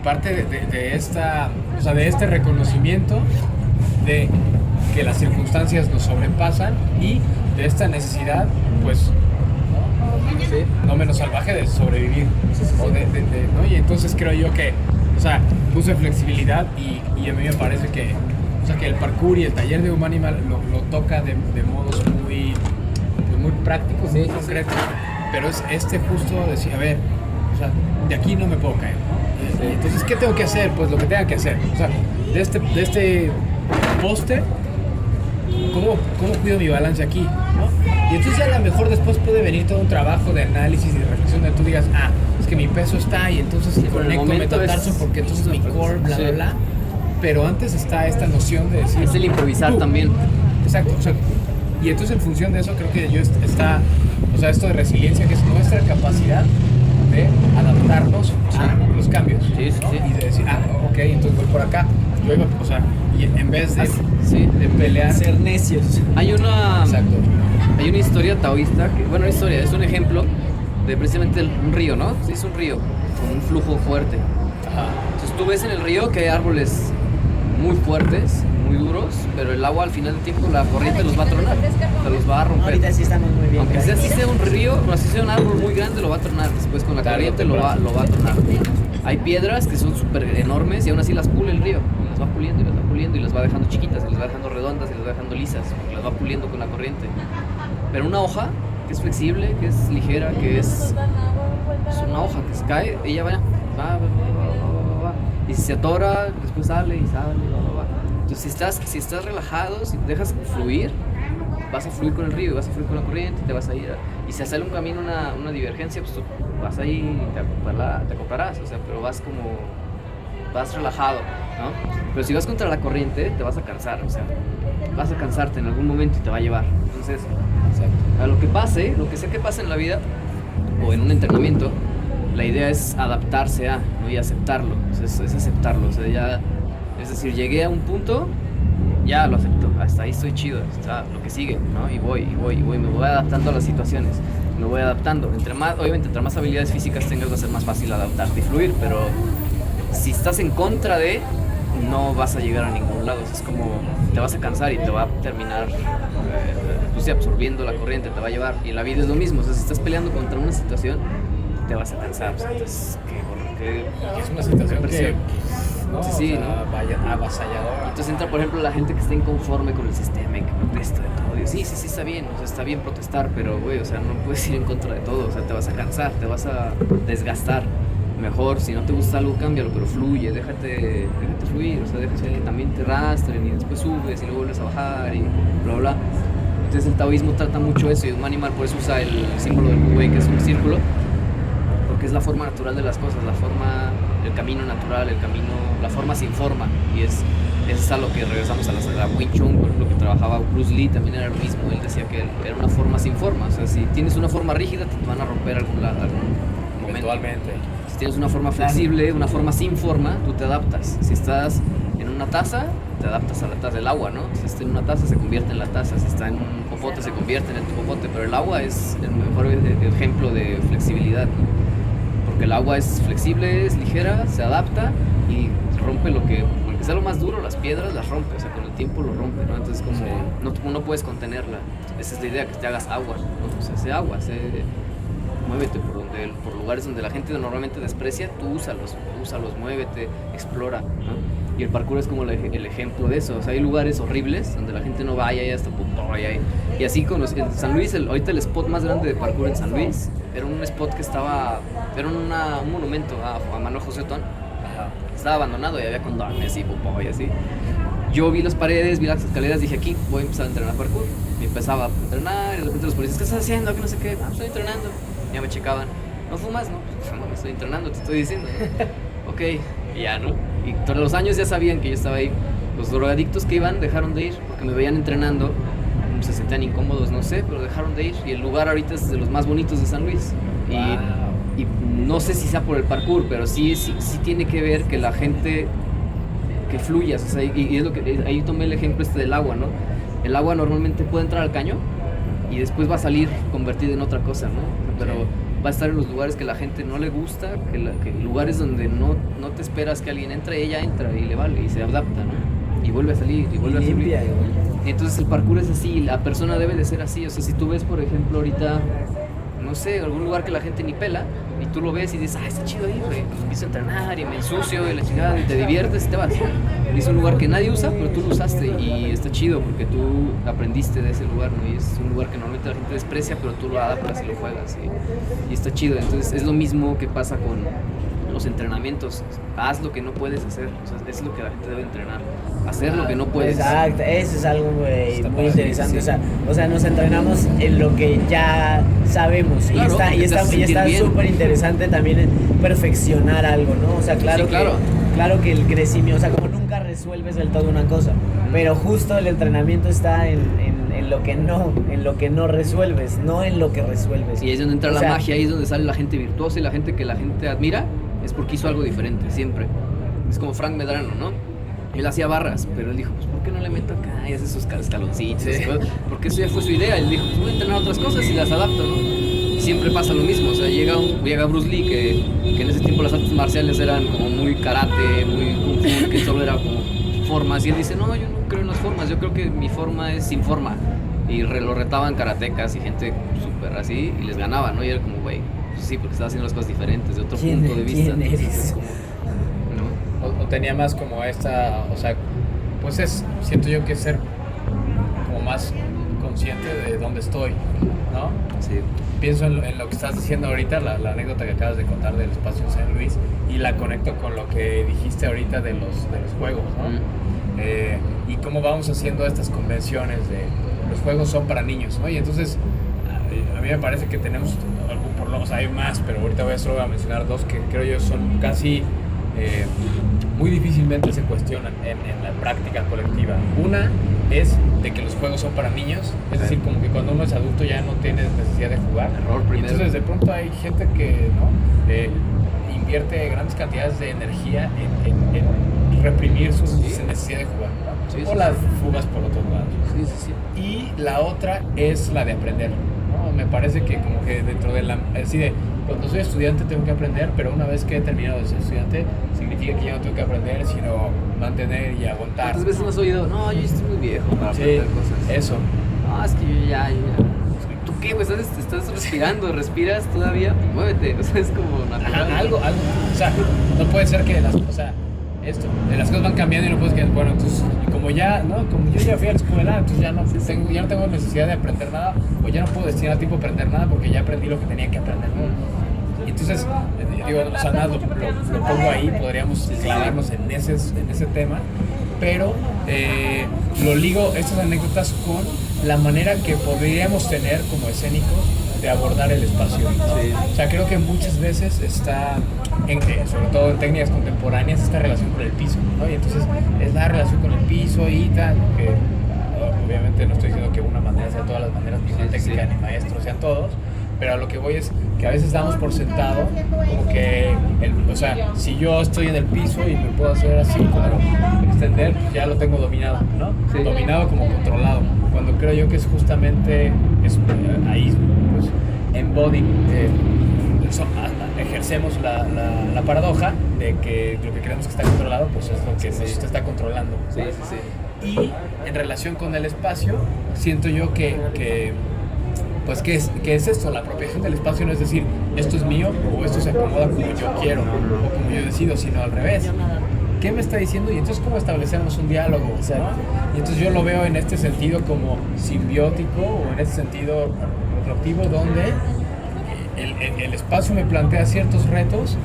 parte de esta, o sea, de este reconocimiento de que las circunstancias nos sobrepasan y de esta necesidad, pues, no menos salvaje de sobrevivir, o ¿no? Y entonces creo yo que, o sea, puse flexibilidad y a mí me parece que, o sea, que el parkour y el taller de Humanimal lo toca de modos muy prácticos, muy concretos, pero es justo decir, a ver, o sea, de aquí no me puedo caer, ¿no? Y entonces, ¿qué tengo que hacer? Pues lo que tenga que hacer, o sea, de este poste, ¿cómo cuido mi balance aquí, ¿no? Y entonces a lo mejor después puede venir todo un trabajo de análisis y de reflexión donde tú digas, es que mi peso está y entonces conecto metatarso porque entonces mi core, bla, bla, bla. Pero antes está esta noción de decir... Es el improvisar también. Exacto, o sea, y entonces en función de eso creo que está, o sea, esto de resiliencia, que es nuestra capacidad de adaptarnos a los cambios, ¿no? Y de decir, ok, entonces voy por acá. Yo iba, o sea, y en vez de, de pelear... Ser necios. Hay una Exacto. historia taoísta, es un ejemplo de precisamente un río, ¿no? Sí, es un río con un flujo fuerte. Ajá. Entonces tú ves en el río que hay árboles muy fuertes, muy duros, pero el agua al final del tiempo, la corriente los va a tronar, se los va a romper. Ahorita sí estamos muy bien. Aunque así sea un río, o así sea un árbol muy grande, lo va a tronar. Después con la corriente lo va a tronar. Hay piedras que son súper enormes y aún así las pule el río. Y las va puliendo y las va puliendo y las va dejando chiquitas, y las va dejando redondas y las va dejando lisas, porque las va puliendo con la corriente. Pero una hoja que es flexible, que es ligera, que es una hoja que se cae, ella va. Y si se atora, después sale y sale, va. Entonces si estás relajado, si dejas fluir, vas a fluir con el río, vas a fluir con la corriente, te vas a ir y si sale un camino, una divergencia, pues tú vas ahí y te acoplarás, o sea, pero vas relajado, ¿no? Pero si vas contra la corriente, te vas a cansar, o sea, vas a cansarte en algún momento y te va a llevar. Entonces, a lo que sea que pase en la vida o en un entrenamiento, la idea es adaptarse ¿no? Y aceptarlo, es aceptarlo, o sea, ya, es decir, llegué a un punto, ya lo acepto, hasta ahí estoy chido, está lo que sigue, ¿no? Y voy, me voy adaptando a las situaciones, me voy adaptando. Obviamente, entre más habilidades físicas tengas, va a ser más fácil adaptarte y fluir, pero si estás en contra de, no vas a llegar a ningún lado. O sea, es como te vas a cansar y te va a terminar pues, sí, absorbiendo la corriente, te va a llevar. Y en la vida es lo mismo. O sea, si estás peleando contra una situación, te vas a cansar. O sea, entonces, que es una situación que no, sí, sí, o sea, ¿no? Avasalladora. Entonces entra, por ejemplo, la gente que está inconforme con el sistema y que protesta de todo. Y sí, está bien, o sea, está bien protestar, pero, güey, o sea, no puedes ir en contra de todo. O sea, te vas a cansar, te vas a desgastar. Mejor, si no te gusta algo, cámbialo, pero fluye, déjate fluir, o sea, déjate que también te rastren y después subes y luego vuelves a bajar y bla, bla. Entonces el taoísmo trata mucho eso y un animal por eso usa el símbolo del buey, que es un círculo, porque es la forma natural de las cosas, el camino natural, la forma sin forma, y es a lo que regresamos a la Wing Chun, por ejemplo, que trabajaba Bruce Lee, también era lo mismo. Él decía que era una forma sin forma, o sea, si tienes una forma rígida te van a romper algún momento. Eventualmente. Si tienes una forma flexible, una forma sin forma, tú te adaptas. Si estás en una taza, te adaptas a la taza. El agua, ¿no? Si está en una taza, se convierte en la taza. Si está en un popote, se convierte en el popote. Pero el agua es el mejor ejemplo de flexibilidad, ¿no? Porque el agua es flexible, es ligera, se adapta y rompe aunque sea lo más duro, las piedras las rompe. O sea, con el tiempo lo rompe, ¿no? Entonces, no puedes contenerla. Esa es la idea, que te hagas agua, ¿no? O sea, sé agua, muévete por lugares donde la gente normalmente desprecia, tú úsalos, muévete, explora, ¿no? Y el parkour es como el ejemplo de eso. O sea, hay lugares horribles donde la gente no vaya, ya está puto, y así en San Luis, ahorita el spot más grande de parkour en San Luis, era un spot que era un monumento a Manuel José Otón. Estaba abandonado y había condones y popó y así. Yo vi las paredes, vi las escaleras, dije, aquí voy a empezar a entrenar parkour. Y empezaba a entrenar y de repente los policías, ¿qué estás haciendo? Que no sé qué. Estoy entrenando. Ya me checaban. ¿No fumas? No, pues no, estoy entrenando, te estoy diciendo, ¿no? Ok, y ya, ¿no? Y todos los años ya sabían que yo estaba ahí. Los drogadictos que iban dejaron de ir porque me veían entrenando. Se sentían incómodos, no sé, pero dejaron de ir. Y el lugar ahorita es de los más bonitos de San Luis. Y no sé si sea por el parkour, pero sí tiene que ver que la gente que fluyas, o sea, y es lo que ahí tomé el ejemplo del agua, ¿no? El agua normalmente puede entrar al caño y después va a salir convertido en otra cosa, ¿no? Pero va a estar en los lugares que la gente no le gusta, que lugares donde no te esperas que alguien entre, ella entra y le vale y se adapta, ¿no? Y vuelve a salir y vuelve a salir. Entonces el parkour es así, la persona debe de ser así. O sea, si tú ves, por ejemplo, ahorita, no sé, algún lugar que la gente ni pela, y tú lo ves y dices, está chido ahí, güey, pues empiezo a entrenar y me ensucio y la chingada, y te diviertes y te vas. Y es un lugar que nadie usa, pero tú lo usaste y está chido porque tú aprendiste de ese lugar, ¿no? Y es un lugar que normalmente la gente desprecia, pero tú lo adaptas y lo juegas y está chido. Entonces es lo mismo que pasa con los entrenamientos. Haz lo que no puedes hacer, o sea, es lo que la gente debe entrenar, hacer lo que no puedes. Exacto, eso es algo muy interesante. Sí. O sea, nos entrenamos en lo que ya sabemos, claro, y está súper interesante también perfeccionar algo, ¿no? O sea, claro que el crecimiento, o sea, como nunca resuelves del todo una cosa, pero justo el entrenamiento está en lo que no resuelves, no en lo que resuelves. Y ahí es donde entra la magia, ahí es donde sale la gente virtuosa y la gente que la gente admira, es porque hizo algo diferente, siempre. Es como Frank Medrano, ¿no? Él hacía barras, pero él dijo, pues ¿por qué no le meto acá y hace esos escaloncitos? Sí. Porque eso ya fue su idea. Él dijo, pues voy a entrenar otras cosas y las adapto, ¿no? Y siempre pasa lo mismo. O sea, llega Bruce Lee, que en ese tiempo las artes marciales eran como muy karate, muy kung fu, que solo era como formas. Y él dice, no, yo no creo en las formas, yo creo que mi forma es sin forma. Y lo retaban karatecas y gente súper así, y les ganaba, ¿no? Y era como, güey, pues sí, porque estaba haciendo las cosas diferentes, de otro punto de vista. ¿Quién eres? Entonces, o tenía más como esta, o sea, pues siento yo que ser como más consciente de dónde estoy, ¿no? Sí. Pienso en lo que estás diciendo ahorita, la anécdota que acabas de contar del espacio San Luis, y la conecto con lo que dijiste ahorita de los juegos, ¿no? Y cómo vamos haciendo estas convenciones de los juegos son para niños, ¿no? Y entonces a mí me parece que tenemos o sea, hay más, pero ahorita solo voy a mencionar dos que creo yo son casi muy difícilmente se cuestionan en la práctica colectiva. Una es de que los juegos son para niños, es decir, como que cuando uno es adulto ya no tiene necesidad de jugar. Error primero. Entonces de pronto hay gente que ¿no? Invierte grandes cantidades de energía en reprimir su necesidad de jugar, ¿no? Sí, o las fugas por otros lados. Sí. Y la otra es la de aprender, ¿no? Me parece que como que dentro de así de cuando soy estudiante tengo que aprender, pero una vez que he terminado de ser estudiante significa que ya no tengo que aprender, sino mantener y aguantar. ¿Cuántas veces no has oído? No, yo estoy muy viejo para Sí, aprender cosas. eso. No, es que yo ya. ¿Tú qué, güey? ¿Estás respirando? ¿Respiras todavía? Pues muévete. O sea, es como natural. Ajá, algo. O sea, no puede ser que las cosas van cambiando y no puedes que, bueno, entonces, como ya, ¿no? Como yo ya fui a la escuela, entonces ya no tengo necesidad de aprender nada, o ya no puedo destinar tiempo a aprender nada porque ya aprendí lo que tenía que aprender, ¿no? Y entonces, digo, o sea, nada, lo pongo ahí, podríamos clavarnos en ese tema, pero lo ligo estas anécdotas con la manera que podríamos tener como escénicos de abordar el espacio. Sí. O sea, creo que muchas veces está, sobre todo en técnicas contemporáneas, esta relación con el piso, ¿no? Y entonces es la relación con el piso y tal, que obviamente no estoy diciendo que una manera sea todas las maneras, ni una técnica ni maestro sean todos, pero a lo que voy es que a veces damos por sentado como que, o sea, si yo estoy en el piso y me puedo hacer así, como extender, pues ya lo tengo dominado, ¿no? Sí. Dominado como controlado, cuando creo yo que es justamente ahí, pues, ejercemos la paradoja de que lo que creemos que está controlado, pues es lo que nos está controlando. Sí, sí, sí. Y en relación con el espacio, siento yo que pues, ¿qué es esto? La apropiación del espacio no es decir, esto es mío o esto se acomoda como yo quiero o como yo decido, sino al revés. ¿Qué me está diciendo? Y entonces, ¿cómo establecemos un diálogo? ¿No? Y entonces yo lo veo en este sentido como simbiótico o en este sentido constructivo, donde el espacio me plantea ciertos retos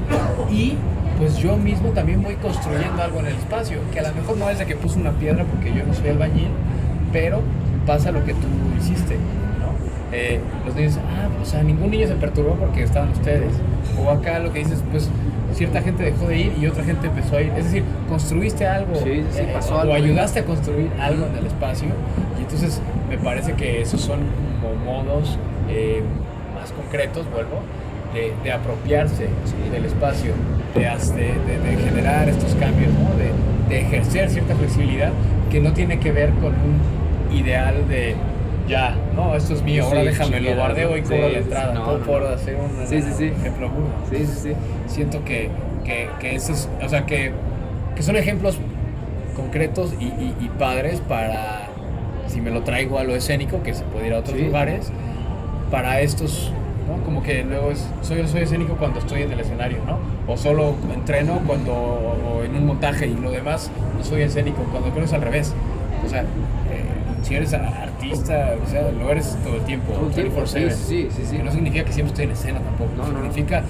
y pues yo mismo también voy construyendo algo en el espacio, que a lo mejor no es de que puse una piedra porque yo no soy albañil, pero pasa lo que tú hiciste, ¿no? Los niños, o sea, ningún niño se perturbó porque estaban ustedes. O acá lo que dices, pues cierta gente dejó de ir y otra gente empezó a ir. Es decir, construiste algo, pasó o algo. ayudaste a construir algo en el espacio. Y entonces me parece que esos son como modos más concretos, de apropiarse del espacio, de generar estos cambios, ¿no? de ejercer cierta flexibilidad que no tiene que ver con un ideal de ya, no, esto es mío, ahora déjame, lo guardeo y cobro la entrada, no, por hacer un ejemplo burdo. Sí. Siento que eso es, o sea, que son ejemplos concretos y padres para, si me lo traigo a lo escénico, que se puede ir a otros lugares, para estos, ¿no? Como que luego soy escénico cuando estoy en el escenario, ¿no? O solo entreno o en un montaje y lo demás no soy escénico, cuando creo es al revés. O sea, si eres artista, o sea, lo eres todo el tiempo. Todo el tiempo, sí. Que no significa que siempre estoy en escena tampoco. No. Significa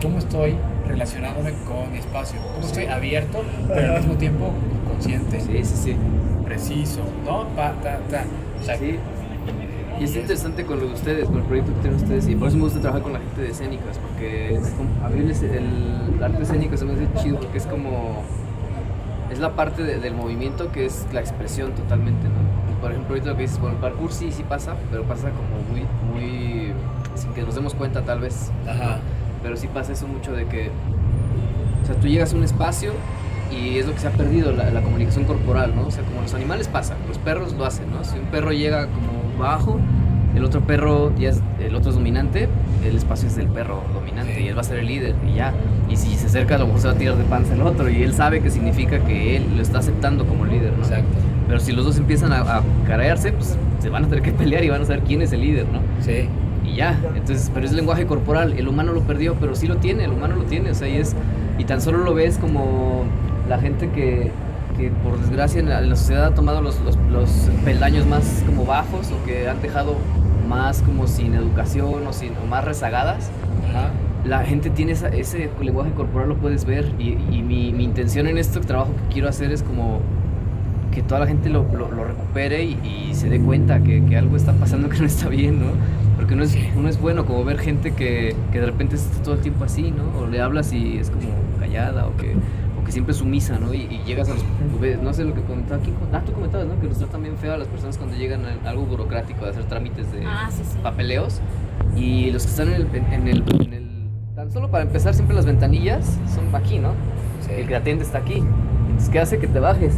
cómo estoy relacionándome con mi espacio, cómo estoy abierto, pero al mismo tiempo consciente. Sí. Preciso, ¿no? O sea, sí. Y es interesante con lo de ustedes, con el proyecto que tienen ustedes, y por eso me gusta trabajar con la gente de escénicas, porque es como, a mí el arte escénico se me hace chido, porque es como, es la parte del movimiento que es la expresión totalmente, ¿no? Por ejemplo, ahorita lo que dices, bueno, el parkour sí pasa, pero pasa como muy, sin que nos demos cuenta tal vez. Ajá. Pero sí pasa eso mucho de que, o sea, tú llegas a un espacio y es lo que se ha perdido, la comunicación corporal, ¿no? O sea, como los animales pasan, los perros lo hacen, ¿no? Si un perro llega como bajo, el otro es dominante, el espacio es del perro dominante y él va a ser el líder y ya. Y si se acerca, a lo mejor se va a tirar de panza el otro y él sabe que significa que él lo está aceptando como líder, ¿no? Exacto. Pero si los dos empiezan a carearse, pues se van a tener que pelear y van a saber quién es el líder, ¿no? Sí. Y ya, entonces, pero es lenguaje corporal, el humano lo perdió, pero sí lo tiene, el humano lo tiene, o sea, y tan solo lo ves como la gente que por desgracia en la sociedad ha tomado los peldaños más como bajos o que han dejado más como sin educación o más rezagadas. Ajá. La gente tiene ese lenguaje corporal, lo puedes ver, y mi intención en este trabajo que quiero hacer es como que toda la gente lo recupere y se dé cuenta que algo está pasando que no está bien, ¿no? Porque no es bueno como ver gente que de repente está todo el tiempo así, ¿no? O le hablas y es como callada o que siempre es sumisa, ¿no? Y llegas a los... No sé lo que comentaba aquí. Tú comentabas, ¿no? Que nos tratan bien feo a las personas cuando llegan a algo burocrático, de hacer trámites de papeleos. Y los que están en el... Tan solo para empezar, siempre las ventanillas son aquí, ¿no? Sí. El que te atiende está aquí. Entonces, ¿qué hace? Que te bajes.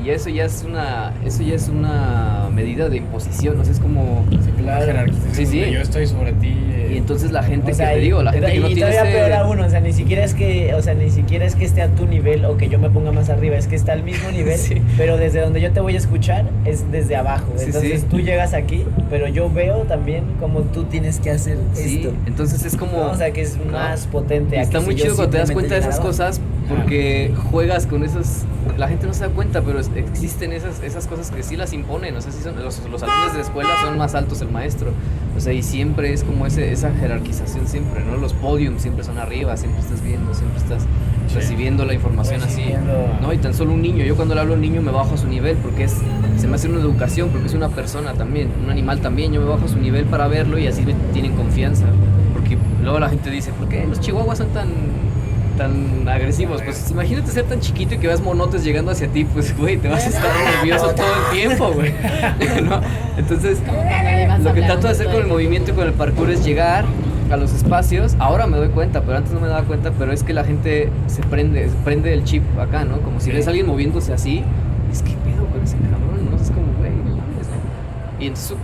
Y eso ya es una medida de imposición, o sea, es como... Sí, claro. Jerarquización, Sí, sí. donde yo estoy sobre ti. Y entonces la gente, O sea, que te digo, la gente que no y tiene todavía peor ese... aún, o sea, ni siquiera es que esté a tu nivel o que yo me ponga más arriba, es que está al mismo nivel, Sí. pero desde donde yo te voy a escuchar es desde abajo. Sí, Entonces sí. tú llegas aquí, pero yo veo también cómo tú tienes que hacer Sí, esto. entonces es como... ¿No? O sea, que es más potente. Está aquí muy si yo chido cuando te das simplemente cuenta de esas llegara cosas porque juegas con esas... La gente no se da cuenta, pero existen esas cosas que sí las imponen. O sea, sí son, los alumnos de la escuela son más altos el maestro. O sea, y siempre es como esa jerarquización siempre, ¿no? Los podiums siempre son arriba, siempre estás viendo, siempre estás Sí. recibiendo la información así. Recibiendo. ¿No? Y tan solo un niño. Yo cuando le hablo a un niño me bajo a su nivel porque se me hace una educación, porque es una persona también, un animal también. Yo me bajo a su nivel para verlo y así me tienen confianza. Porque luego la gente dice, ¿por qué los chihuahuas son tan agresivos? Pues imagínate ser tan chiquito y que veas monotes llegando hacia ti, pues güey, te vas a estar nervioso todo el tiempo, güey. ¿No? Entonces, Como cuando le vas lo que hablando trato de hacer todo con el el movimiento y con el parkour es llegar a los espacios. Ahora me doy cuenta, pero antes no me daba cuenta, pero es que la gente se prende el chip acá, ¿no? Como si ves a alguien moviéndose así, es que pedo con ese cabrón, ¿no? Es como, güey, no mames, ¿no? Y entonces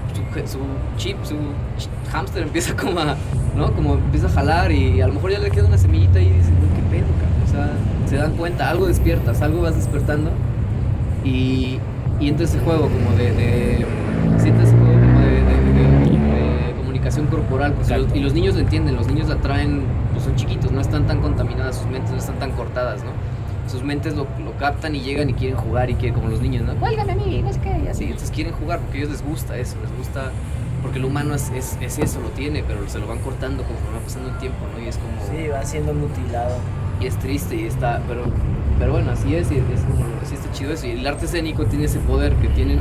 su chip, su hámster empieza como a, ¿no? Como empieza a jalar y a lo mejor ya le queda una semillita y dice, güey, qué pedo, cabrón. O sea, se dan cuenta, algo despiertas, algo vas despertando y entonces ese juego como sientes ese juego como de comunicación corporal, pues, y los niños lo entienden, los niños la traen, pues son chiquitos, no están tan contaminadas, sus mentes no están tan cortadas, ¿no? Sus mentes lo captan y llegan y quieren jugar y quieren, como los niños, ¿no? Cuélgame a mí, no es que, y así, entonces quieren jugar porque a ellos les gusta eso, les gusta, porque el humano es eso, lo tiene, pero se lo van cortando conforme va pasando el tiempo, ¿no? Y es como... Sí, va siendo mutilado. Y es triste y está, pero bueno, así es, y es como, así está chido eso. Y el arte escénico tiene ese poder que tienen,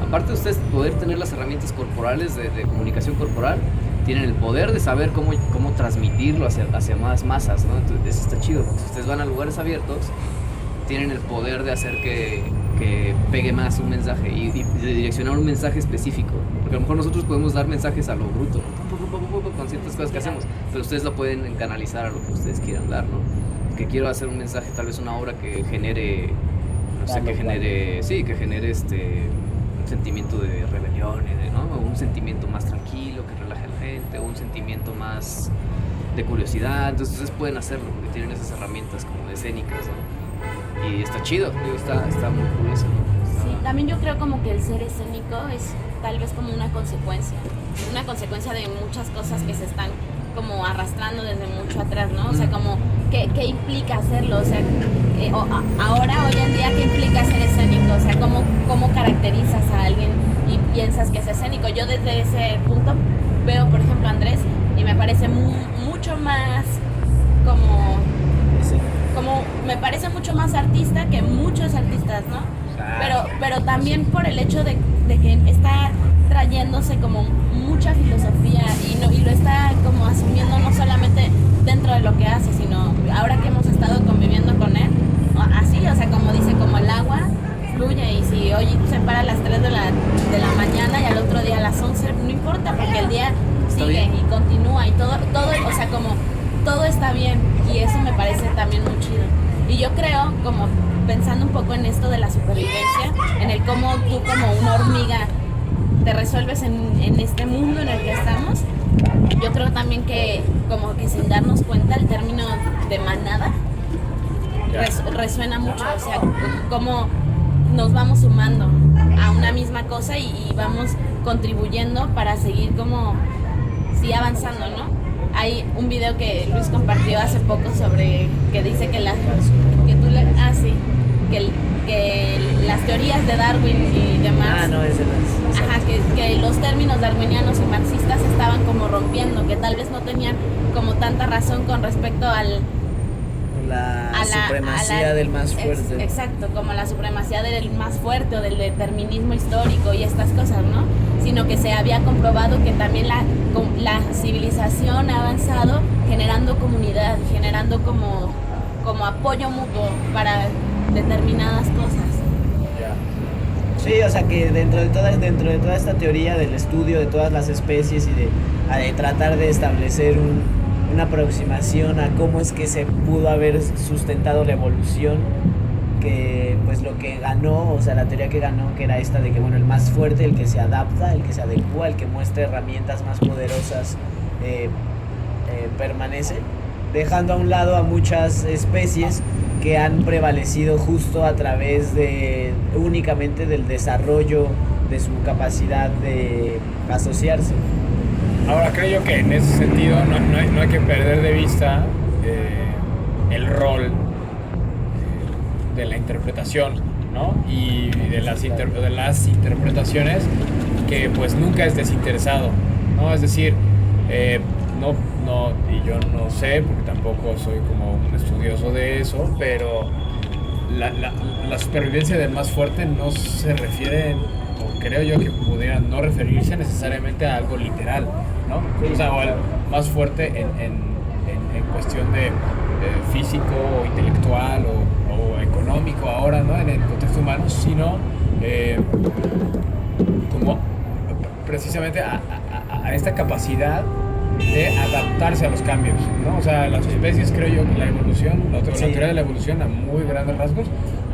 aparte de ustedes poder tener las herramientas corporales de comunicación corporal, tienen el poder de saber cómo transmitirlo hacia más masas, ¿no? Entonces eso está chido, porque si ustedes van a lugares abiertos, tienen el poder de hacer que pegue más un mensaje y de direccionar un mensaje específico. Porque a lo mejor nosotros podemos dar mensajes a lo bruto, con ciertas cosas que hacemos, pero ustedes lo pueden canalizar a lo que ustedes quieran dar, ¿no? Que quiero hacer un mensaje, tal vez una obra que genere, no sé, que genere un sentimiento de rebelión, ¿no? O un sentimiento más tranquilo, que relaje a la gente, o un sentimiento más de curiosidad. Entonces ustedes pueden hacerlo porque tienen esas herramientas como de escénicas, ¿no? Y está chido, digo, está muy cool eso, ¿no? Sí, también yo creo como que el ser escénico es tal vez como una consecuencia de muchas cosas que se están como arrastrando desde mucho atrás, ¿no? O sea, como, ¿qué implica hacerlo? O sea, ahora, hoy en día, ¿qué implica ser escénico? O sea, ¿cómo caracterizas a alguien y piensas que es escénico? Yo desde ese punto veo, por ejemplo, a Andrés y me parece mucho más como me parece mucho más artista que muchos artistas, ¿no? Pero también por el hecho de que está trayéndose como mucha filosofía y lo está como asumiendo no solamente dentro de lo que hace, sino ahora que hemos estado conviviendo con él, así, o sea, como dice, como el agua fluye y si hoy se para a las 3 de la mañana y al otro día a las 11, no importa porque el día sigue y continúa y todo, o sea, como todo está bien y eso me parece también muy chido. Y yo creo, como pensando un poco en esto de la supervivencia, en el cómo tú como una hormiga te resuelves en este mundo en el que estamos, yo creo también que como que sin darnos cuenta el término de manada resuena mucho, o sea, cómo nos vamos sumando a una misma cosa y vamos contribuyendo para seguir como sí avanzando, ¿no? Hay un video que Luis compartió hace poco sobre que dice que las teorías de Darwin y demás, que los términos darwinianos y marxistas estaban como rompiendo, que tal vez no tenían como tanta razón con respecto a la supremacía del más fuerte. Exacto, como la supremacía del más fuerte o del determinismo histórico y estas cosas, ¿no? Sino que se había comprobado que también la civilización ha avanzado generando comunidad, generando como apoyo mutuo para determinadas cosas. Sí, o sea que dentro de toda esta teoría del estudio de todas las especies y de tratar de establecer una aproximación a cómo es que se pudo haber sustentado la evolución, que pues lo que ganó, o sea, la teoría que ganó, que era esta de que, bueno, el más fuerte, el que se adapta, el que se adecua, el que muestra herramientas más poderosas, permanece, dejando a un lado a muchas especies que han prevalecido justo a través de únicamente del desarrollo de su capacidad de asociarse. Ahora, creo yo que en ese sentido no hay que perder de vista el rol de la interpretación, ¿no? Y de las interpretaciones, que pues nunca es desinteresado, ¿no? Es decir, y yo no sé, porque tampoco soy como un estudioso de eso, pero la supervivencia del más fuerte no se refiere, o creo yo que pudieran no referirse necesariamente a algo literal, ¿no? Sí. O sea, o el más fuerte en cuestión de físico o intelectual o económico ahora, ¿no? En el contexto humano, sino como precisamente a esta capacidad de adaptarse a los cambios, ¿no? O sea, las especies, creo yo que la evolución, la teoría de la evolución a muy grandes rasgos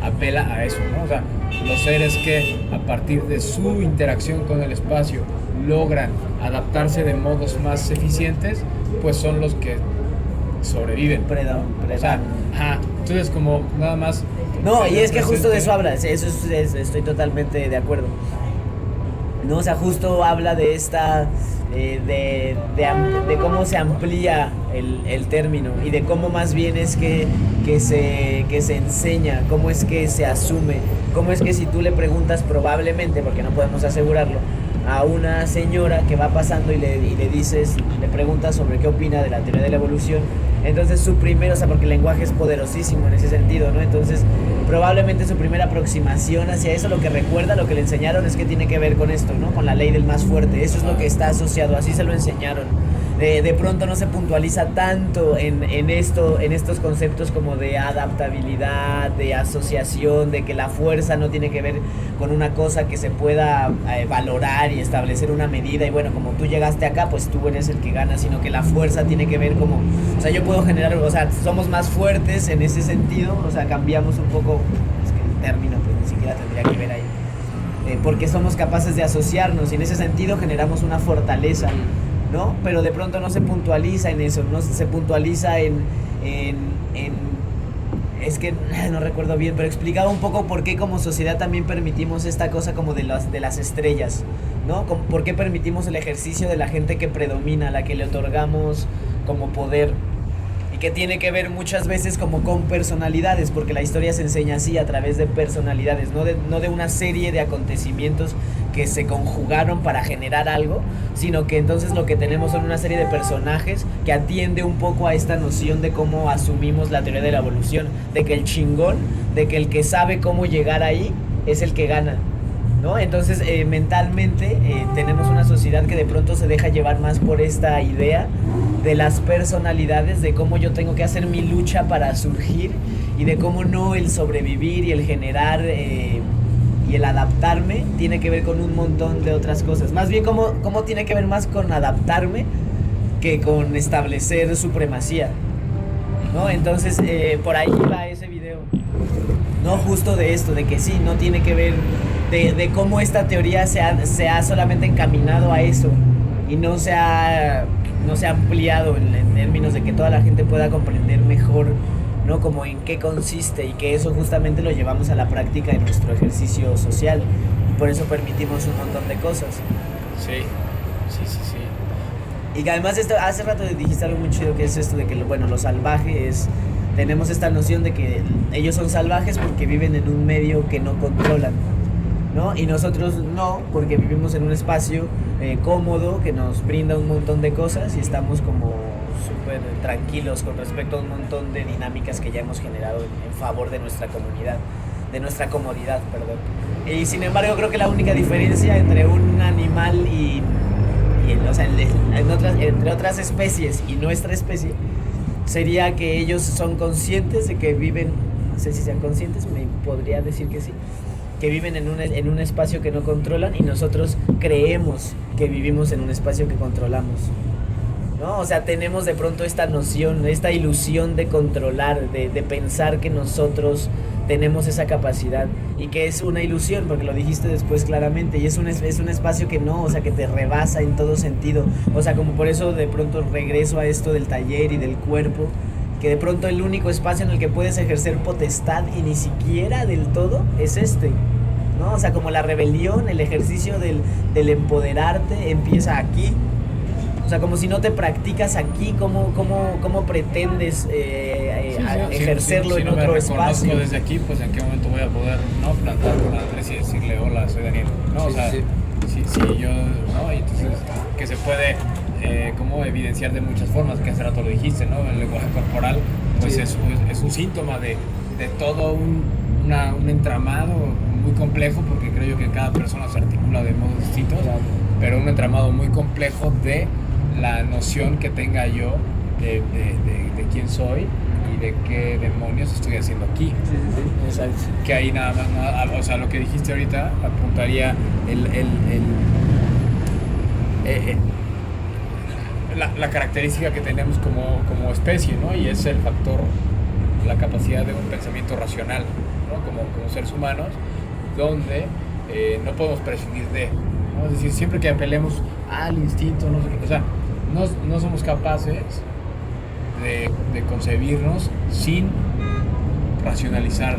apela a eso, ¿no? O sea, los seres que a partir de su interacción con el espacio logran adaptarse de modos más eficientes, pues son los que sobreviven. O sea, entonces como nada más... No, y es que justo de eso habla, estoy totalmente de acuerdo. No, o sea, justo habla de esta, de cómo se amplía el término y de cómo más bien es que se enseña, cómo es que se asume, cómo es que si tú le preguntas probablemente, porque no podemos asegurarlo, a una señora que va pasando y le dices, le preguntas sobre qué opina de la teoría de la evolución, entonces su primero, o sea, porque el lenguaje es poderosísimo en ese sentido, ¿no? Entonces, probablemente su primera aproximación hacia eso, lo que recuerda, lo que le enseñaron es que tiene que ver con esto, ¿no? Con la ley del más fuerte, eso es lo que está asociado, así se lo enseñaron. De pronto no se puntualiza tanto en estos conceptos como de adaptabilidad, de asociación, de que la fuerza no tiene que ver con una cosa que se pueda valorar y establecer una medida y bueno, como tú llegaste acá, pues tú eres el que gana, sino que la fuerza tiene que ver como, o sea, yo puedo generar, o sea, somos más fuertes en ese sentido, o sea, cambiamos un poco, es que el término pues ni siquiera tendría que ver ahí, porque somos capaces de asociarnos y en ese sentido generamos una fortaleza, ¿no? Pero de pronto no se puntualiza en eso, no se puntualiza en es que no recuerdo bien, pero explicaba un poco por qué como sociedad también permitimos esta cosa como de las estrellas, ¿no? Por qué permitimos el ejercicio de la gente que predomina, a la que le otorgamos como poder y que tiene que ver muchas veces como con personalidades, porque la historia se enseña así a través de personalidades, no de una serie de acontecimientos que se conjugaron para generar algo, sino que entonces lo que tenemos son una serie de personajes que atiende un poco a esta noción de cómo asumimos la teoría de la evolución, de que el chingón, de que el que sabe cómo llegar ahí es el que gana, ¿no? Entonces mentalmente tenemos una sociedad que de pronto se deja llevar más por esta idea de las personalidades, de cómo yo tengo que hacer mi lucha para surgir y de cómo no el sobrevivir y el generar y el adaptarme tiene que ver con un montón de otras cosas. Más bien cómo tiene que ver más con adaptarme que con establecer supremacía, ¿no? Entonces por ahí va ese video, no justo de esto, de que sí, no tiene que ver de cómo esta teoría se ha solamente encaminado a eso y no se ha ampliado en términos de que toda la gente pueda comprender mejor, ¿no? Como en qué consiste y que eso justamente lo llevamos a la práctica en nuestro ejercicio social y por eso permitimos un montón de cosas. Sí. Y que además esto, hace rato dijiste algo muy chido que es esto de que lo salvaje es, tenemos esta noción de que ellos son salvajes porque viven en un medio que no controlan, ¿no? Y nosotros no, porque vivimos en un espacio cómodo que nos brinda un montón de cosas y estamos como súper tranquilos con respecto a un montón de dinámicas que ya hemos generado en favor de nuestra comunidad, de nuestra comodidad, perdón. Y sin embargo creo que la única diferencia entre un animal o sea, entre otras especies y nuestra especie sería que ellos son conscientes de que viven, no sé si sean conscientes, me podría decir que sí, que viven en un espacio que no controlan y nosotros creemos que vivimos en un espacio que controlamos, ¿no? O sea, tenemos de pronto esta noción, esta ilusión de controlar, de pensar que nosotros tenemos esa capacidad y que es una ilusión, porque lo dijiste después claramente, y es un espacio que no, o sea, que te rebasa en todo sentido, o sea, como por eso de pronto regreso a esto del taller y del cuerpo, que de pronto el único espacio en el que puedes ejercer potestad y ni siquiera del todo es ¿no? O sea, como la rebelión, el ejercicio del empoderarte empieza aquí. O sea, como si no te practicas aquí, ¿cómo pretendes ejercerlo en otro espacio? Si no me reconozco desde aquí, pues en qué momento voy a poder no plantar con Andrés y decirle hola, soy Daniel. No, o sea, sí, yo, ¿no? Y entonces que se puede como evidenciar de muchas formas, que hace rato lo dijiste, ¿no? El lenguaje corporal, pues es un síntoma de todo un entramado muy complejo, porque creo yo que cada persona se articula de modos distintos, pero un entramado muy complejo de la noción que tenga yo de quién soy y de qué demonios estoy haciendo aquí. Exacto. Que ahí nada más, o sea, lo que dijiste ahorita apuntaría la característica que tenemos como especie, ¿no? Y es el factor, la capacidad de un pensamiento racional, ¿no? Como seres humanos, donde no podemos prescindir de, ¿no? Es decir, siempre que apelemos al instinto, no sé qué, o sea, no somos capaces de concebirnos sin racionalizar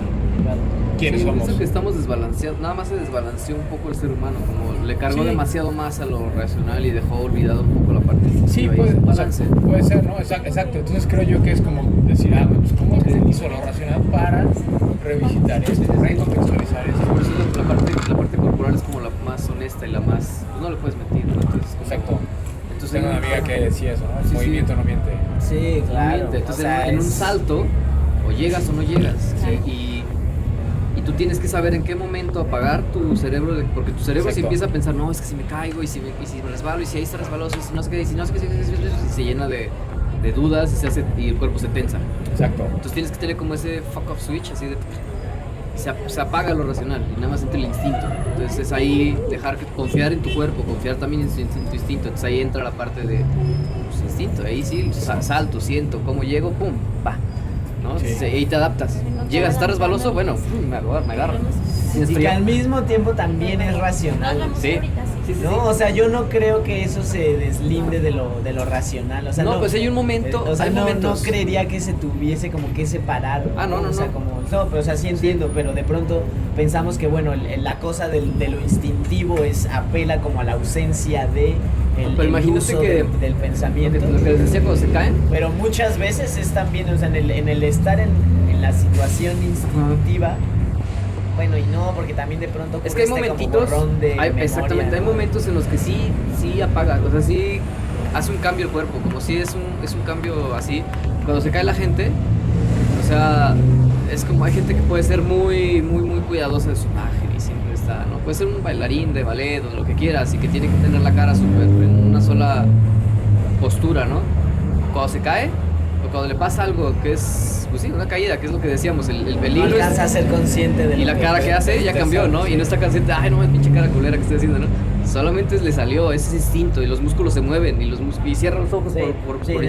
quiénes somos. Pienso que estamos desbalanceados, nada más se desbalanceó un poco el ser humano, como le cargó demasiado más a lo racional y dejó olvidado un poco la parte instintiva. Sí, puede ser, ¿no? Exacto. Entonces creo yo que es como decir, pues ¿cómo se hizo lo racional para revisitar eso, recontextualizar eso? Por eso la parte corporal es como la más honesta y la más, pues no le puedes mentir, ¿no? Entonces, exacto. Entonces tengo una amiga que decía eso, ¿no? El movimiento no miente. Sí, claro. Entonces, o sea, en un salto, o llegas o no llegas. Y tú tienes que saber en qué momento apagar tu cerebro, porque tu cerebro se empieza a pensar, no, es que si me caigo, y si me resbalo, y si ahí está resbaloso, y si no sé qué, y se llena de dudas y el cuerpo se tensa. Exacto. Entonces tienes que tener como ese fuck off switch, así de... Se apaga lo racional y nada más entra el instinto. Entonces es ahí confiar en tu cuerpo, confiar también en tu instinto. Entonces ahí entra la parte de instinto. Ahí sí, salto, siento, cómo llego, pum, va. ¿No? Sí. Ahí te adaptas. Llegas, está resbaloso, bueno, me agarro. Y que al mismo tiempo también es racional. Sí. No, o sea, yo no creo que eso se deslinde de lo racional. O sea, no, pues hay un momento. O sea, hay no momentos. creería que se tuviese como que separar. No. O sea, pero o sea, sí entiendo, pero de pronto pensamos que, bueno, la cosa de lo instintivo apela como a la ausencia de pero imagínate uso que del pensamiento. Lo que les decía cuando se caen. Pero muchas veces es también, o sea, en el estar en la situación instintiva. Bueno, y no, porque también de pronto es que hay momentitos, exactamente, hay momentos en los que sí apaga, o sea, sí hace un cambio el cuerpo, como si es un cambio así. Cuando se cae la gente, o sea, es como hay gente que puede ser muy cuidadosa de su imagen y siempre está, ¿no? Puede ser un bailarín de ballet o lo que quieras y que tiene que tener la cara súper en una sola postura, ¿no? Cuando se cae, o cuando le pasa algo que es, pues sí, una caída, que es lo que decíamos, el peligro. No alcanza a ser consciente de y la cara que hace ya cambió, ¿no? Y no está consciente, ay, no, es pinche cara culera que estoy haciendo, ¿no? Solamente le salió ese instinto y los músculos se mueven y cierra los ojos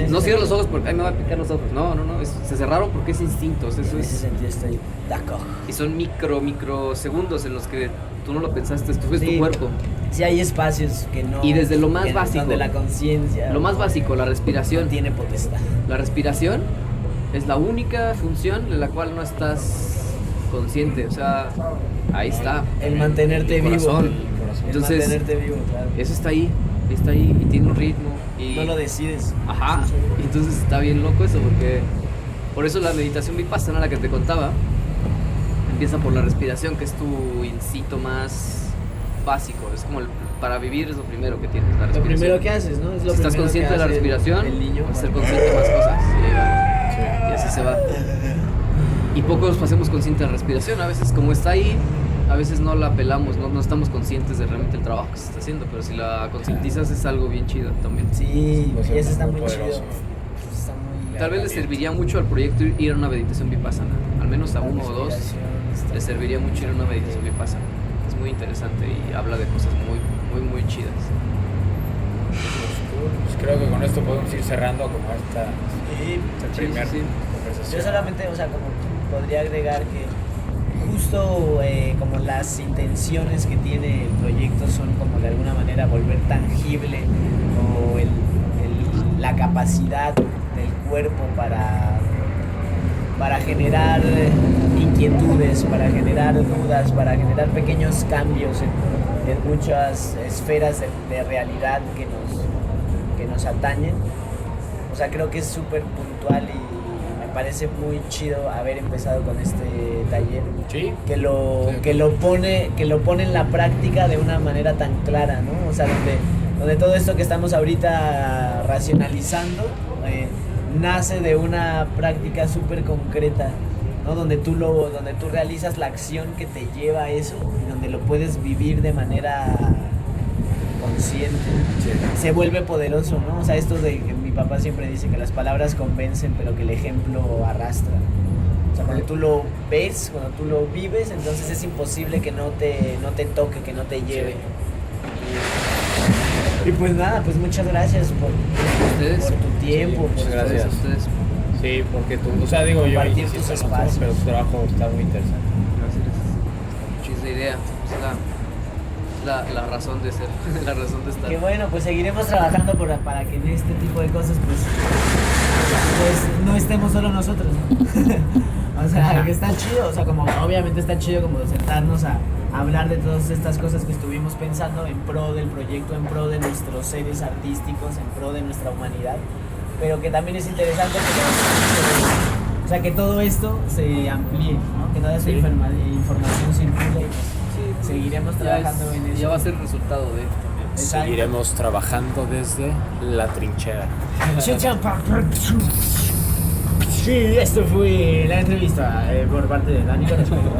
no cierra los ojos porque, ay, me va a picar los ojos. No, se cerraron porque es instintos, eso es. Sentido estoy d'accord. Y son microsegundos en los que tú no lo pensaste, esto fue tu cuerpo. Sí, hay espacios que no. Y desde lo más básico. De la conciencia. Lo más básico, la respiración. No tiene potestad. La respiración es la única función de la cual no estás consciente, o sea, ahí está. El mantenerte vivo. Entonces, mantenerte vivo, claro. Eso está ahí y tiene un ritmo. Y no lo decides. Ajá. Entonces está bien loco eso, porque por eso la meditación vipassana, la que te contaba, empieza por la respiración, que es tu instinto más básico. Es como para vivir es lo primero que tienes, la respiración. Lo primero que haces, ¿no? Si estás consciente de la respiración, vas a ser consciente de más cosas. Y así se va. Y pocos hacemos consciente de la respiración. A veces, como está ahí, a veces no la apelamos, no estamos conscientes de realmente el trabajo que se está haciendo. Pero si la concientizas es algo bien chido también. Sí, y eso está muy chido. Tal vez le serviría mucho al proyecto ir a una meditación vipassana. Al menos a uno o dos le serviría mucho ir a una meditación vipassana. Es muy interesante y habla de cosas muy chidas. Pues creo que con esto podemos ir cerrando como esta primera conversación. Yo solamente, o sea, como podría agregar que justo como las intenciones que tiene el proyecto son como de alguna manera volver tangible o la capacidad del cuerpo para generar inquietudes, para generar dudas, para generar pequeños cambios en muchas esferas de realidad que nos atañen. O sea, creo que es súper puntual y me parece muy chido haber empezado con este taller. Sí. Que lo pone en la práctica de una manera tan clara, ¿no? O sea, donde todo esto que estamos ahorita racionalizando nace de una práctica súper concreta, ¿no? Donde tú realizas la acción que te lleva a eso y donde lo puedes vivir de manera consciente. Sí. Se vuelve poderoso, ¿no? O sea, esto de que mi papá siempre dice que las palabras convencen, pero que el ejemplo arrastra. O sea, cuando tú lo ves, cuando tú lo vives, entonces es imposible que no te toque, que no te lleve. Y pues nada, pues muchas gracias por tu tiempo. Muchas por gracias. A ustedes. Sí, porque tú, o sea, digo yo, Compartir insisto, tus ¿no? espacios. Pero tu trabajo está muy interesante. Gracias. Chis idea. Es la razón de ser, la razón de estar. Que bueno, pues seguiremos trabajando para que en este tipo de cosas pues no estemos solo nosotros, ¿no? O sea, que está chido, o sea, como obviamente está chido como sentarnos a hablar de todas estas cosas que estuvimos pensando en pro del proyecto, en pro de nuestros seres artísticos, en pro de nuestra humanidad, pero que también es interesante que todo esto se amplíe, ¿no? Que toda esa información circule y pues, seguiremos trabajando en eso. Ya va a ser el resultado de esto también. Exacto. Seguiremos trabajando desde la trinchera. Sí, esto fue la entrevista por parte de Dani Corresponde.